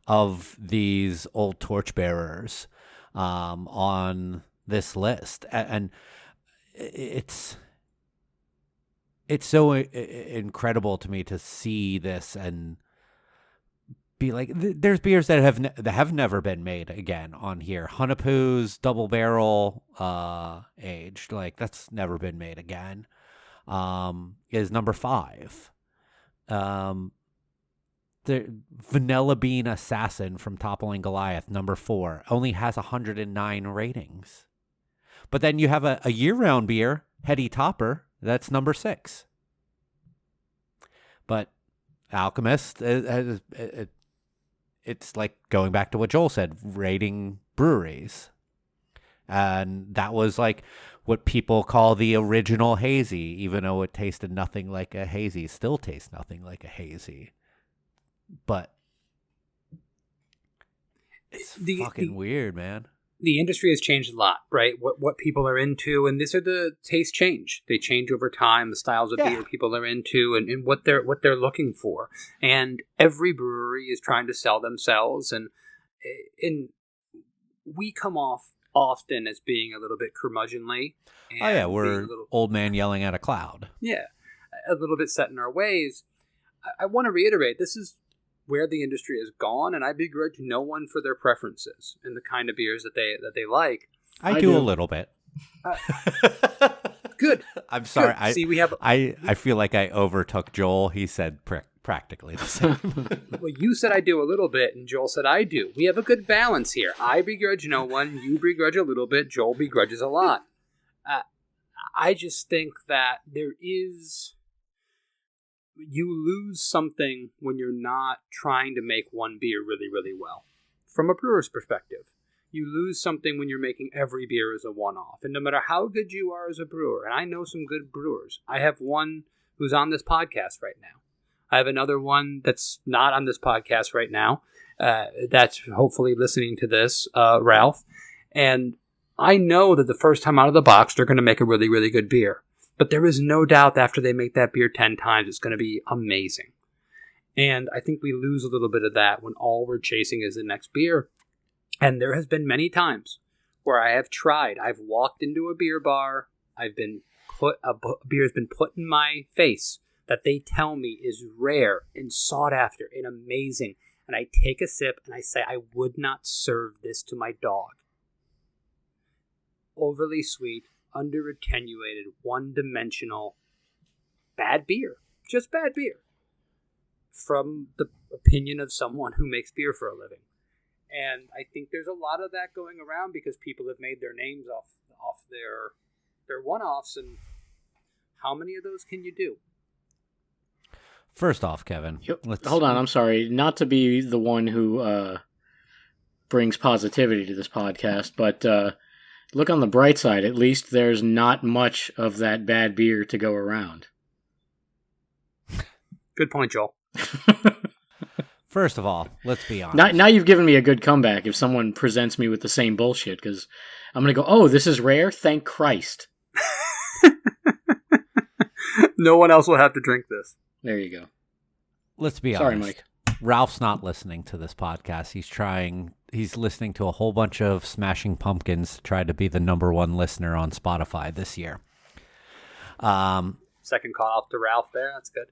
of these old torchbearers on this list, and it's so incredible to me to see this and be like, there's beers that have never been made again on here. Hunapoo's double barrel aged, like, that's never been made again. Is number 5. The Vanilla Bean Assassin from Toppling Goliath, number 4, only has 109 ratings. But then you have a year-round beer, Heady Topper, that's number 6. But Alchemist, it's like going back to what Joel said, rating breweries. And that was like what people call the original hazy, even though it tasted nothing like a hazy, still tastes nothing like a hazy. But it's fucking weird, man. The industry has changed a lot, right? What people are into, and these are the tastes change. They change over time. The styles of beer people are into, and what they're looking for. And every brewery is trying to sell themselves, and we come off often as being a little bit curmudgeonly. We're old man yelling at a cloud. Yeah, a little bit set in our ways. I want to reiterate, this is where the industry has gone, and I begrudge no one for their preferences and the kind of beers that they like. I do a little bit. Good. I'm sorry. Good. See, we have. I feel like I overtook Joel. He said practically the same. Well, you said I do a little bit, and Joel said I do. We have a good balance here. I begrudge no one. You begrudge a little bit. Joel begrudges a lot. I just think that there is. You lose something when you're not trying to make one beer really, really well. From a brewer's perspective, you lose something when you're making every beer as a one-off. And no matter how good you are as a brewer, and I know some good brewers. I have one who's on this podcast right now. I have another one that's not on this podcast right now. That's hopefully listening to this, Ralph. And I know that the first time out of the box, they're going to make a really, really good beer. But there is no doubt that after they make that beer 10 times, it's going to be amazing. And I think we lose a little bit of that when all we're chasing is the next beer. And there has been many times where I have tried. I've walked into a beer bar. A beer has been put in my face that they tell me is rare and sought after and amazing. And I take a sip and I say, I would not serve this to my dog. Overly sweet, under-attenuated, one-dimensional, bad beer. Just bad beer. From the opinion of someone who makes beer for a living. And I think there's a lot of that going around because people have made their names off their one-offs, and how many of those can you do? First off, Kevin. Hold on, I'm sorry. Not to be the one who brings positivity to this podcast, but Look on the bright side. At least there's not much of that bad beer to go around. Good point, Joel. First of all, let's be honest. Now you've given me a good comeback if someone presents me with the same bullshit, because I'm going to go, oh, this is rare? Thank Christ. No one else will have to drink this. There you go. Let's be Sorry, honest. Mike. Ralph's not listening to this podcast. He's listening to a whole bunch of Smashing Pumpkins to try to be the #1 listener on Spotify this year. Second call off to Ralph there. That's good.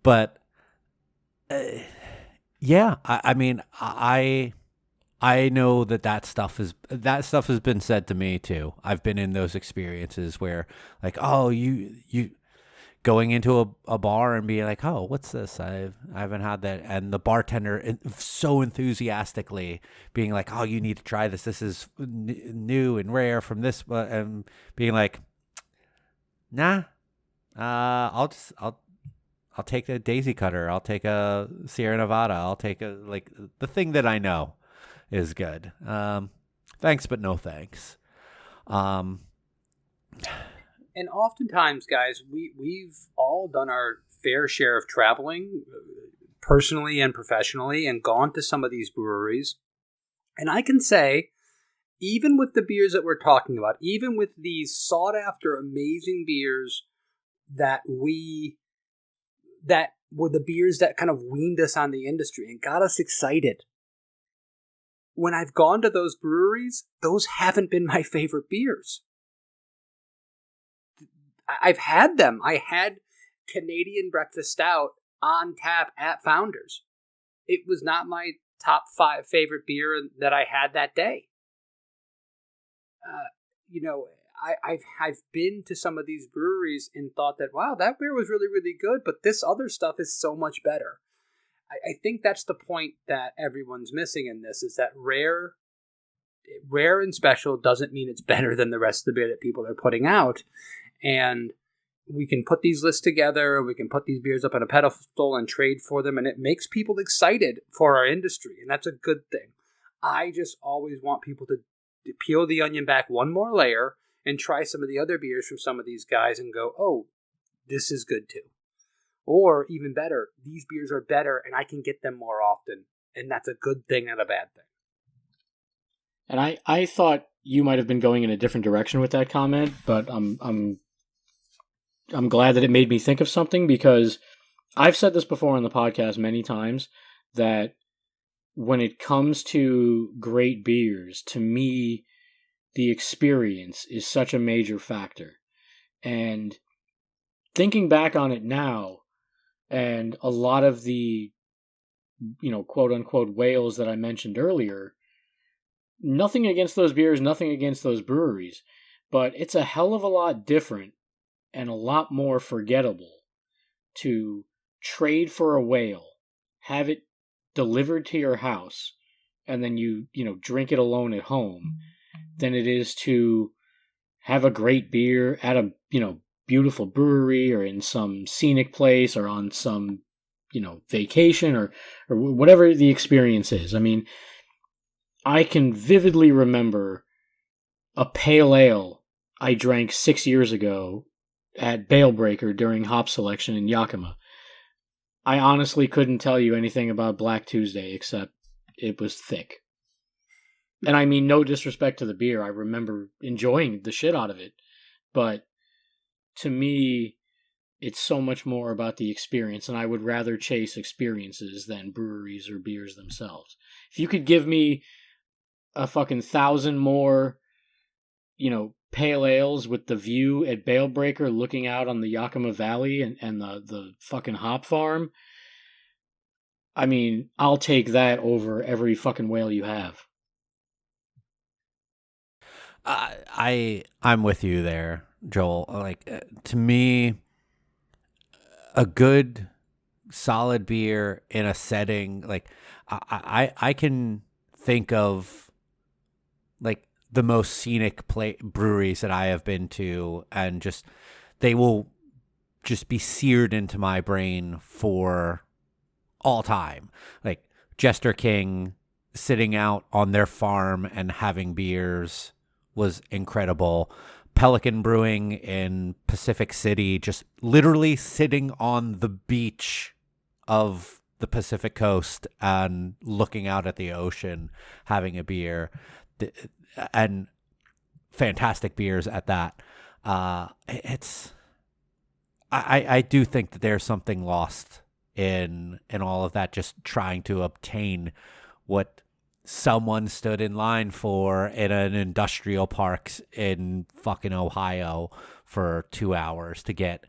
But yeah, I mean, I know that stuff has been said to me too. I've been in those experiences where, like, oh, you going into a bar and being like, oh, what's this? I haven't had that, and the bartender so enthusiastically being like, oh, you need to try this. This is new and rare from this, and being like, nah, I'll take a Daisy Cutter. I'll take a Sierra Nevada. I'll take the thing that I know is good. Thanks, but no thanks. And oftentimes, guys, we've all done our fair share of traveling, personally and professionally, and gone to some of these breweries. And I can say, even with the beers that we're talking about, even with these sought-after, amazing beers that were the beers that kind of weaned us on the industry and got us excited, when I've gone to those breweries, those haven't been my favorite beers. I've had them. I had Canadian Breakfast Stout on tap at Founders. It was not my top 5 favorite beer that I had that day. I've been to some of these breweries and thought that, wow, that beer was really, really good, but this other stuff is so much better. I think that's the point that everyone's missing in this, is that rare and special doesn't mean it's better than the rest of the beer that people are putting out. And we can put these lists together, we can put these beers up on a pedestal and trade for them, and it makes people excited for our industry, and that's a good thing. I just always want people to peel the onion back one more layer and try some of the other beers from some of these guys and go, oh, this is good too. Or even better, these beers are better and I can get them more often, and that's a good thing, not a bad thing. And I thought you might have been going in a different direction with that comment, but I'm glad that it made me think of something, because I've said this before on the podcast many times, that when it comes to great beers, to me, the experience is such a major factor. And thinking back on it now, and a lot of the, quote unquote whales that I mentioned earlier, nothing against those beers, nothing against those breweries, but it's a hell of a lot different and a lot more forgettable to trade for a whale, have it delivered to your house, and then you drink it alone at home, than it is to have a great beer at a beautiful brewery or in some scenic place or on some vacation or whatever the experience is. I mean, I can vividly remember a pale ale I drank 6 years ago at Balebreaker during hop selection in Yakima. I honestly couldn't tell you anything about Black Tuesday except it was thick. And I mean, no disrespect to the beer. I remember enjoying the shit out of it. But to me, it's so much more about the experience, and I would rather chase experiences than breweries or beers themselves. If you could give me a fucking 1,000 more, pale ales with the view at Balebreaker looking out on the Yakima Valley and the fucking hop farm, I mean, I'll take that over every fucking whale you have. I'm with you there, Joel. Like, to me, a good solid beer in a setting, like I can think of like the most scenic breweries that I have been to, and just they will just be seared into my brain for all time. Like Jester King sitting out on their farm and having beers was incredible. Pelican Brewing in Pacific City, just literally sitting on the beach of the Pacific coast and looking out at the ocean, having a beer, and fantastic beers at that. I do think that there's something lost in all of that, just trying to obtain what someone stood in line for in an industrial park in fucking Ohio for 2 hours to get.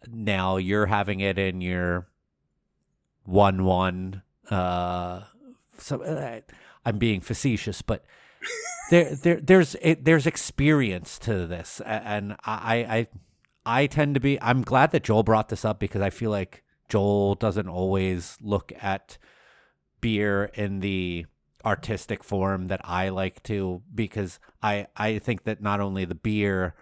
Now you're having it in your 1-1. I'm being facetious, but there's experience to this, and I tend to be. I'm glad that Joel brought this up, because I feel like Joel doesn't always look at beer in the artistic form that I like to, because I think that not only the beer's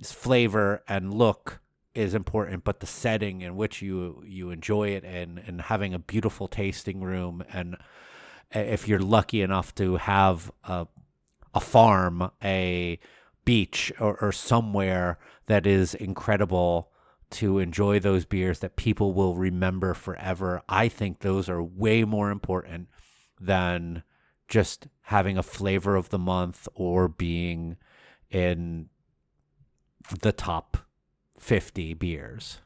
flavor and look is important, but the setting in which you enjoy it in, and having a beautiful tasting room, and if you're lucky enough to have a farm, a beach, or somewhere that is incredible to enjoy those beers that people will remember forever. I think those are way more important than just having a flavor of the month or being in the top 50 beers.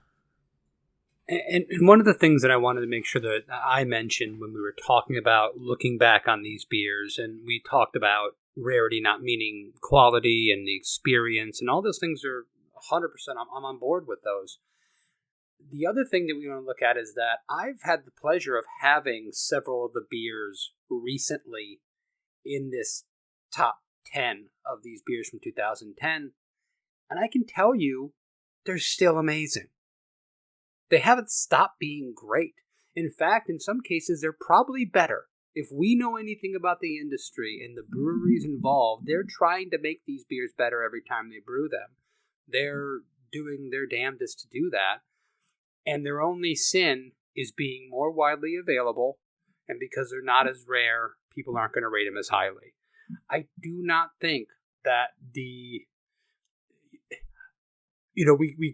And one of the things that I wanted to make sure that I mentioned when we were talking about looking back on these beers, and we talked about rarity not meaning quality and the experience, and all those things are 100%. I'm on board with those. The other thing that we want to look at is that I've had the pleasure of having several of the beers recently in this top 10 of these beers from 2010, and I can tell you they're still amazing. They haven't stopped being great. In fact, in some cases, they're probably better. If we know anything about the industry and the breweries involved, they're trying to make these beers better every time they brew them. They're doing their damnedest to do that. And their only sin is being more widely available, and because they're not as rare, people aren't going to rate them as highly. I do not think that we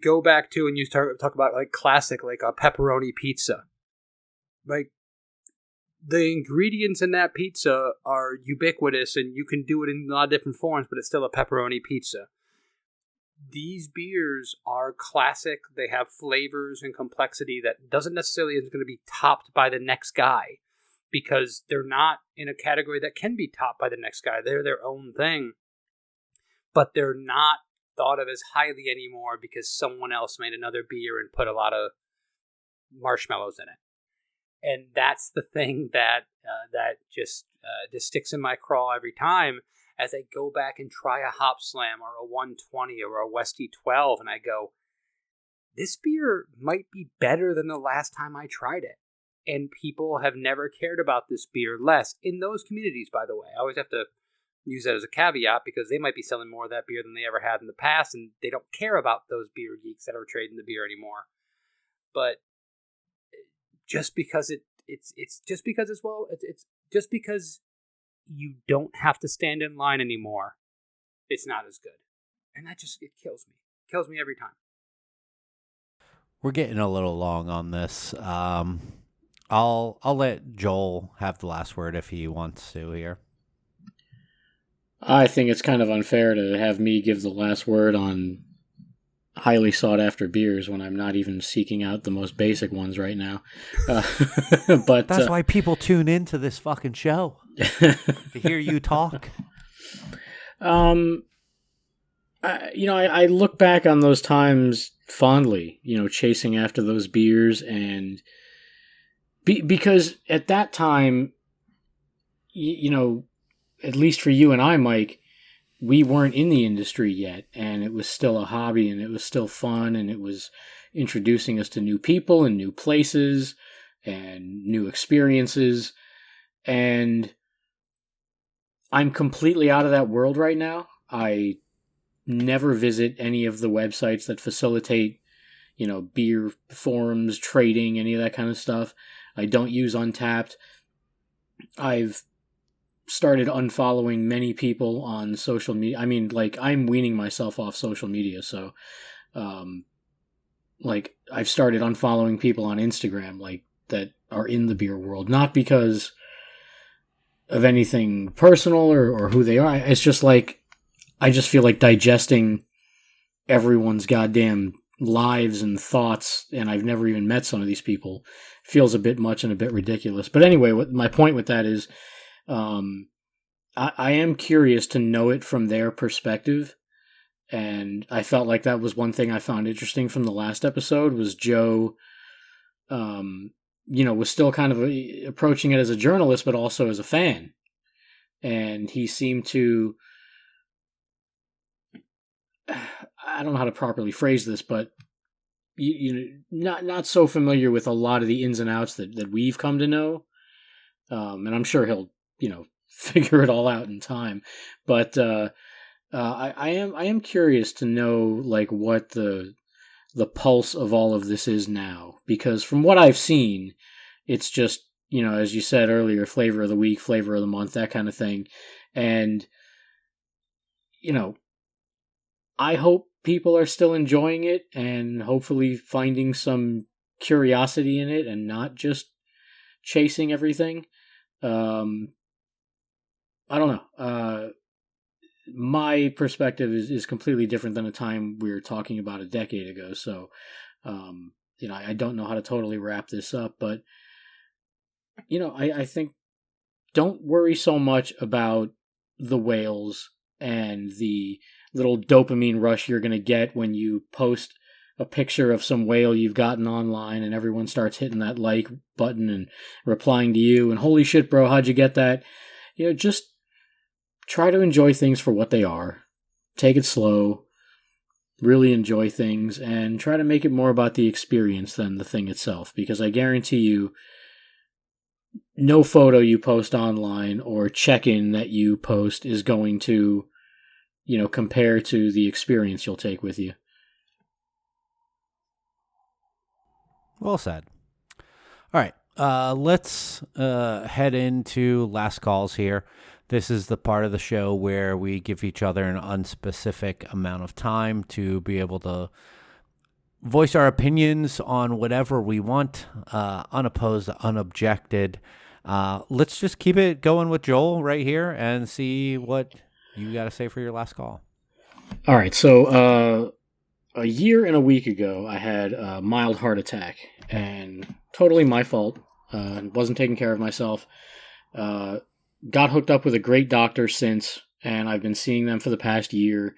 go back to, and you talk about like classic, like a pepperoni pizza. Like, the ingredients in that pizza are ubiquitous, and you can do it in a lot of different forms, but it's still a pepperoni pizza. These beers are classic. They have flavors and complexity that doesn't necessarily is going to be topped by the next guy, because they're not in a category that can be topped by the next guy. They're their own thing, but they're not thought of as highly anymore because someone else made another beer and put a lot of marshmallows in it. And that's the thing that just sticks in my craw every time as I go back and try a Hop Slam or a 120 or a Westy 12, and I go, this beer might be better than the last time I tried it. And people have never cared about this beer less in those communities, by the way. I always have to use that as a caveat, because they might be selling more of that beer than they ever had in the past, and they don't care about those beer geeks that are trading the beer anymore. But just because it's just because you don't have to stand in line anymore, it's not as good. And it kills me. It kills me every time. We're getting a little long on this. I'll let Joel have the last word if he wants to here. I think it's kind of unfair to have me give the last word on highly sought after beers when I'm not even seeking out the most basic ones right now. But that's why people tune into this fucking show to hear you talk. I look back on those times fondly, chasing after those beers, and because at that time, at least for you and I, Mike, we weren't in the industry yet, and it was still a hobby, and it was still fun, and it was introducing us to new people and new places and new experiences. And I'm completely out of that world right now. I never visit any of the websites that facilitate, beer forums, trading, any of that kind of stuff. I don't use Untapped. I've started unfollowing many people on social media. I mean, like, I'm weaning myself off social media, so like, I've started unfollowing people on Instagram, like, that are in the beer world, not because of anything personal or who they are. It's just like, I just feel like digesting everyone's goddamn lives and thoughts, and I've never even met some of these people, feels a bit much and a bit ridiculous. But anyway, what my point with that is, I am curious to know it from their perspective. And I felt like that was one thing I found interesting from the last episode was Joe, was still kind of approaching it as a journalist, but also as a fan. And he seemed to, I don't know how to properly phrase this, but not so familiar with a lot of the ins and outs that we've come to know. And I'm sure he'll, figure it all out in time. But I am curious to know, like, what the pulse of all of this is now, because from what I've seen, it's just, as you said earlier, flavor of the week, flavor of the month, that kind of thing. And I hope people are still enjoying it and hopefully finding some curiosity in it and not just chasing everything. I don't know. My perspective is completely different than a time we were talking about a decade ago. So, I don't know how to totally wrap this up, but, I think don't worry so much about the whales and the little dopamine rush you're going to get when you post a picture of some whale you've gotten online and everyone starts hitting that like button and replying to you and holy shit, bro, how'd you get that? Just try to enjoy things for what they are. Take it slow. Really enjoy things and try to make it more about the experience than the thing itself, because I guarantee you no photo you post online or check-in that you post is going to, compare to the experience you'll take with you. Well said. All right, let's head into last calls here. This is the part of the show where we give each other an unspecific amount of time to be able to voice our opinions on whatever we want, unopposed, unobjected. Let's just keep it going with Joel right here and see what you got to say for your last call. All right, so a year and a week ago, I had a mild heart attack, and totally my fault. Wasn't taking care of myself. Got hooked up with a great doctor since, and I've been seeing them for the past year.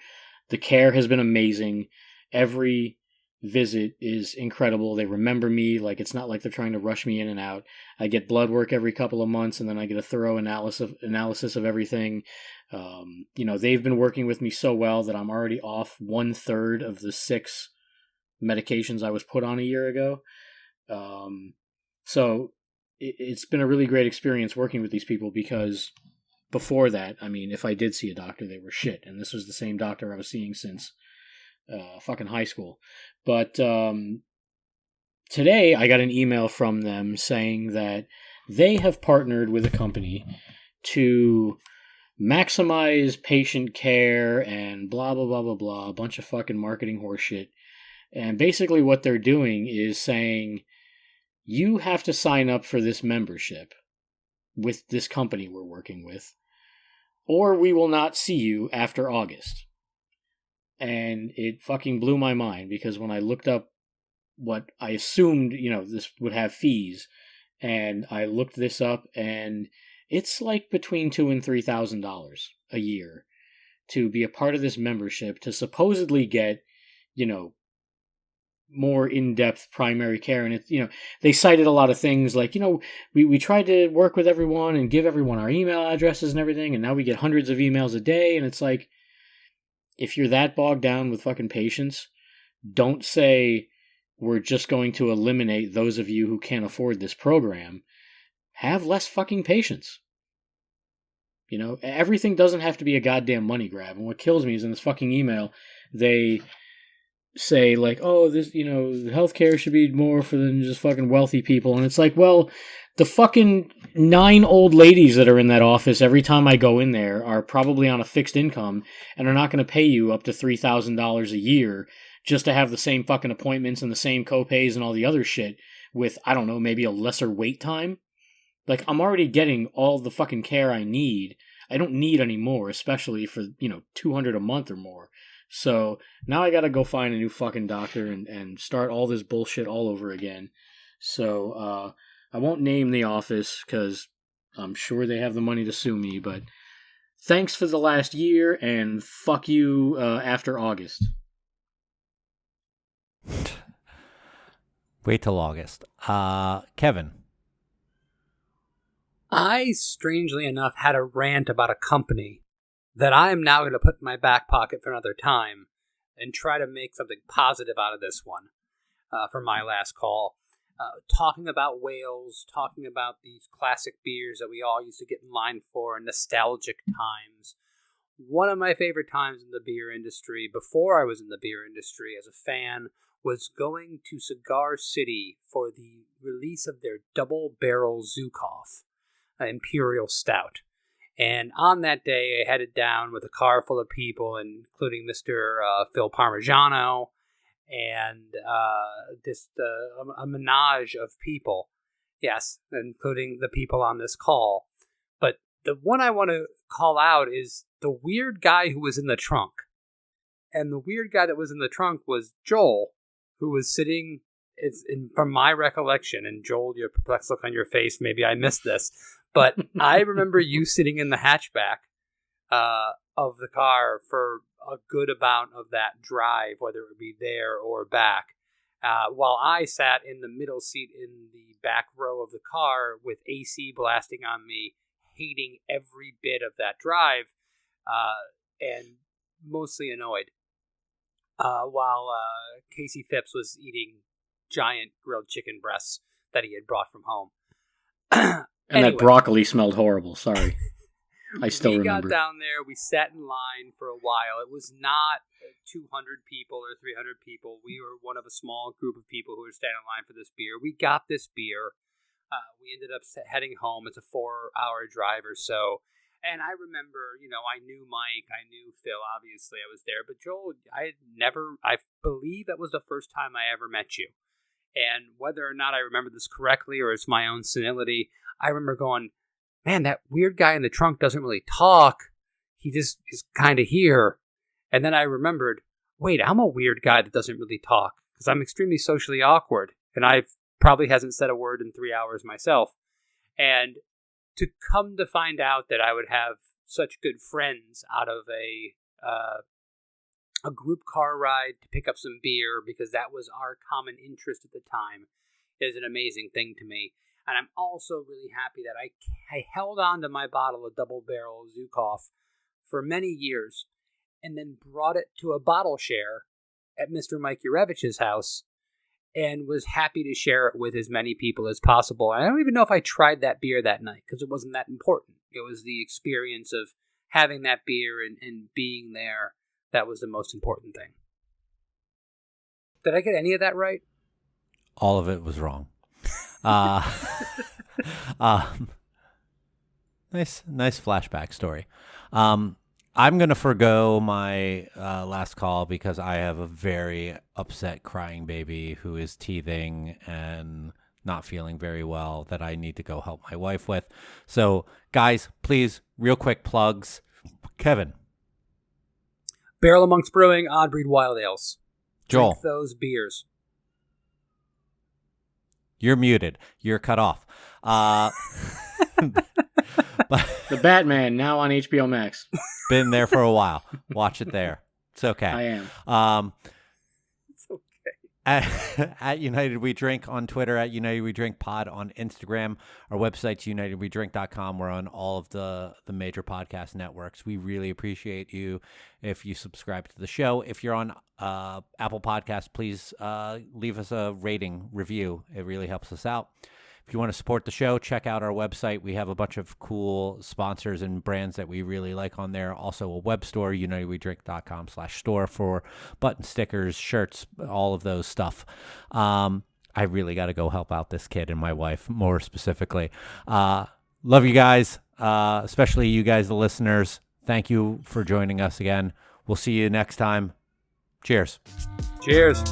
The care has been amazing. Every visit is incredible. They remember me. Like, it's not like they're trying to rush me in and out. I get blood work every couple of months, and then I get a thorough analysis of everything. They've been working with me so well that I'm already off 1/3 of the 6 medications I was put on a year ago. So it's been a really great experience working with these people, because before that, I mean, if I did see a doctor, they were shit. And this was the same doctor I was seeing since fucking high school. But today I got an email from them saying that they have partnered with a company to maximize patient care and blah, blah, blah, blah, blah, a bunch of fucking marketing horseshit. And basically what they're doing is saying, you have to sign up for this membership with this company we're working with, or we will not see you after August. And it fucking blew my mind, because when I looked up what I assumed, this would have fees, and I looked this up, and it's like between $2,000 and $3,000 a year to be a part of this membership, to supposedly get, more in-depth primary care. And it, they cited a lot of things like, we tried to work with everyone and give everyone our email addresses and everything, and now we get hundreds of emails a day. And it's like, if you're that bogged down with fucking patients, don't say we're just going to eliminate those of you who can't afford this program. Have less fucking patience. Everything doesn't have to be a goddamn money grab. And what kills me is in this fucking email, they say like, oh, this, you know, healthcare should be more for than just fucking wealthy people. And it's like, well, the fucking 9 old ladies that are in that office every time I go in there are probably on a fixed income and are not going to pay you up to $3,000 a year just to have the same fucking appointments and the same copays and all the other shit with, I don't know, maybe a lesser wait time. Like, I'm already getting all the fucking care I need. I don't need any more, especially for, you know, $200 a month or more. So now I gotta go find a new fucking doctor and start all this bullshit all over again. So I won't name the office because I'm sure they have the money to sue me, but thanks for the last year and fuck you after August. Wait till August. Kevin. I, strangely enough, had a rant about a company that I am now going to put in my back pocket for another time and try to make something positive out of this one for my last call. Talking about whales, talking about these classic beers that we all used to get in line for, nostalgic times. One of my favorite times in the beer industry, before I was in the beer industry as a fan, was going to Cigar City for the release of their Double Barrel Zukov Imperial Stout. And on that day, I headed down with a car full of people, including Mr. Phil Parmigiano, and a menage of people. Yes, including the people on this call. But the one I want to call out is the weird guy who was in the trunk. And the weird guy that was in the trunk was Joel, who was sitting, from my recollection, and Joel, your perplexed look on your face, maybe I missed this, but I remember you sitting in the hatchback of the car for a good amount of that drive, whether it would be there or back, while I sat in the middle seat in the back row of the car with AC blasting on me, hating every bit of that drive, and mostly annoyed, while Casey Phipps was eating giant grilled chicken breasts that he had brought from home. And anyway, that broccoli smelled horrible. Sorry. I still remember. We got down there. We sat in line for a while. It was not 200 people or 300 people. We were one of a small group of people who were standing in line for this beer. We got this beer. We ended up heading home. It's a 4-hour drive or so. And I remember, you know, I knew Mike. I knew Phil. Obviously, I was there. But Joel, I believe that was the first time I ever met you. And whether or not I remember this correctly or it's my own senility, I remember going, man, that weird guy in the trunk doesn't really talk. He just is kind of here. And then I remembered, wait, I'm a weird guy that doesn't really talk because I'm extremely socially awkward. And I probably hasn't said a word in 3 hours myself. And to come to find out that I would have such good friends out of a group car ride to pick up some beer, because that was our common interest at the time, is an amazing thing to me. And I'm also really happy that I held on to my bottle of Double Barrel Zukov for many years and then brought it to a bottle share at Mr. Mike Yurevich's house and was happy to share it with as many people as possible. And I don't even know if I tried that beer that night because it wasn't that important. It was the experience of having that beer and being there that was the most important thing. Did I get any of that right? All of it was wrong. Nice flashback story. I'm going to forgo my last call because I have a very upset crying baby who is teething and not feeling very well that I need to go help my wife with. So, guys, please, real quick plugs. Kevin. Barrel Amongst Brewing, Odd Breed Wild Ales. Joel. Drink those beers. You're muted. You're cut off. The Batman, now on HBO Max. Been there for a while. Watch it there. It's okay. I am. It's okay. At United We Drink on Twitter, at United We Drink Pod on Instagram. Our website's unitedwedrink.com. We're on all of the major podcast networks. We really appreciate you if you subscribe to the show. If you're on Apple Podcasts, please leave us a rating review. It really helps us out. If you want to support the show, check out our website. We have a bunch of cool sponsors and brands that we really like on there. Also a web store, unitedwedrink.com/store for button stickers, shirts, all of those stuff. I really got to go help out this kid and my wife more specifically. Love you guys, especially you guys, the listeners. Thank you for joining us again. We'll see you next time. Cheers. Cheers.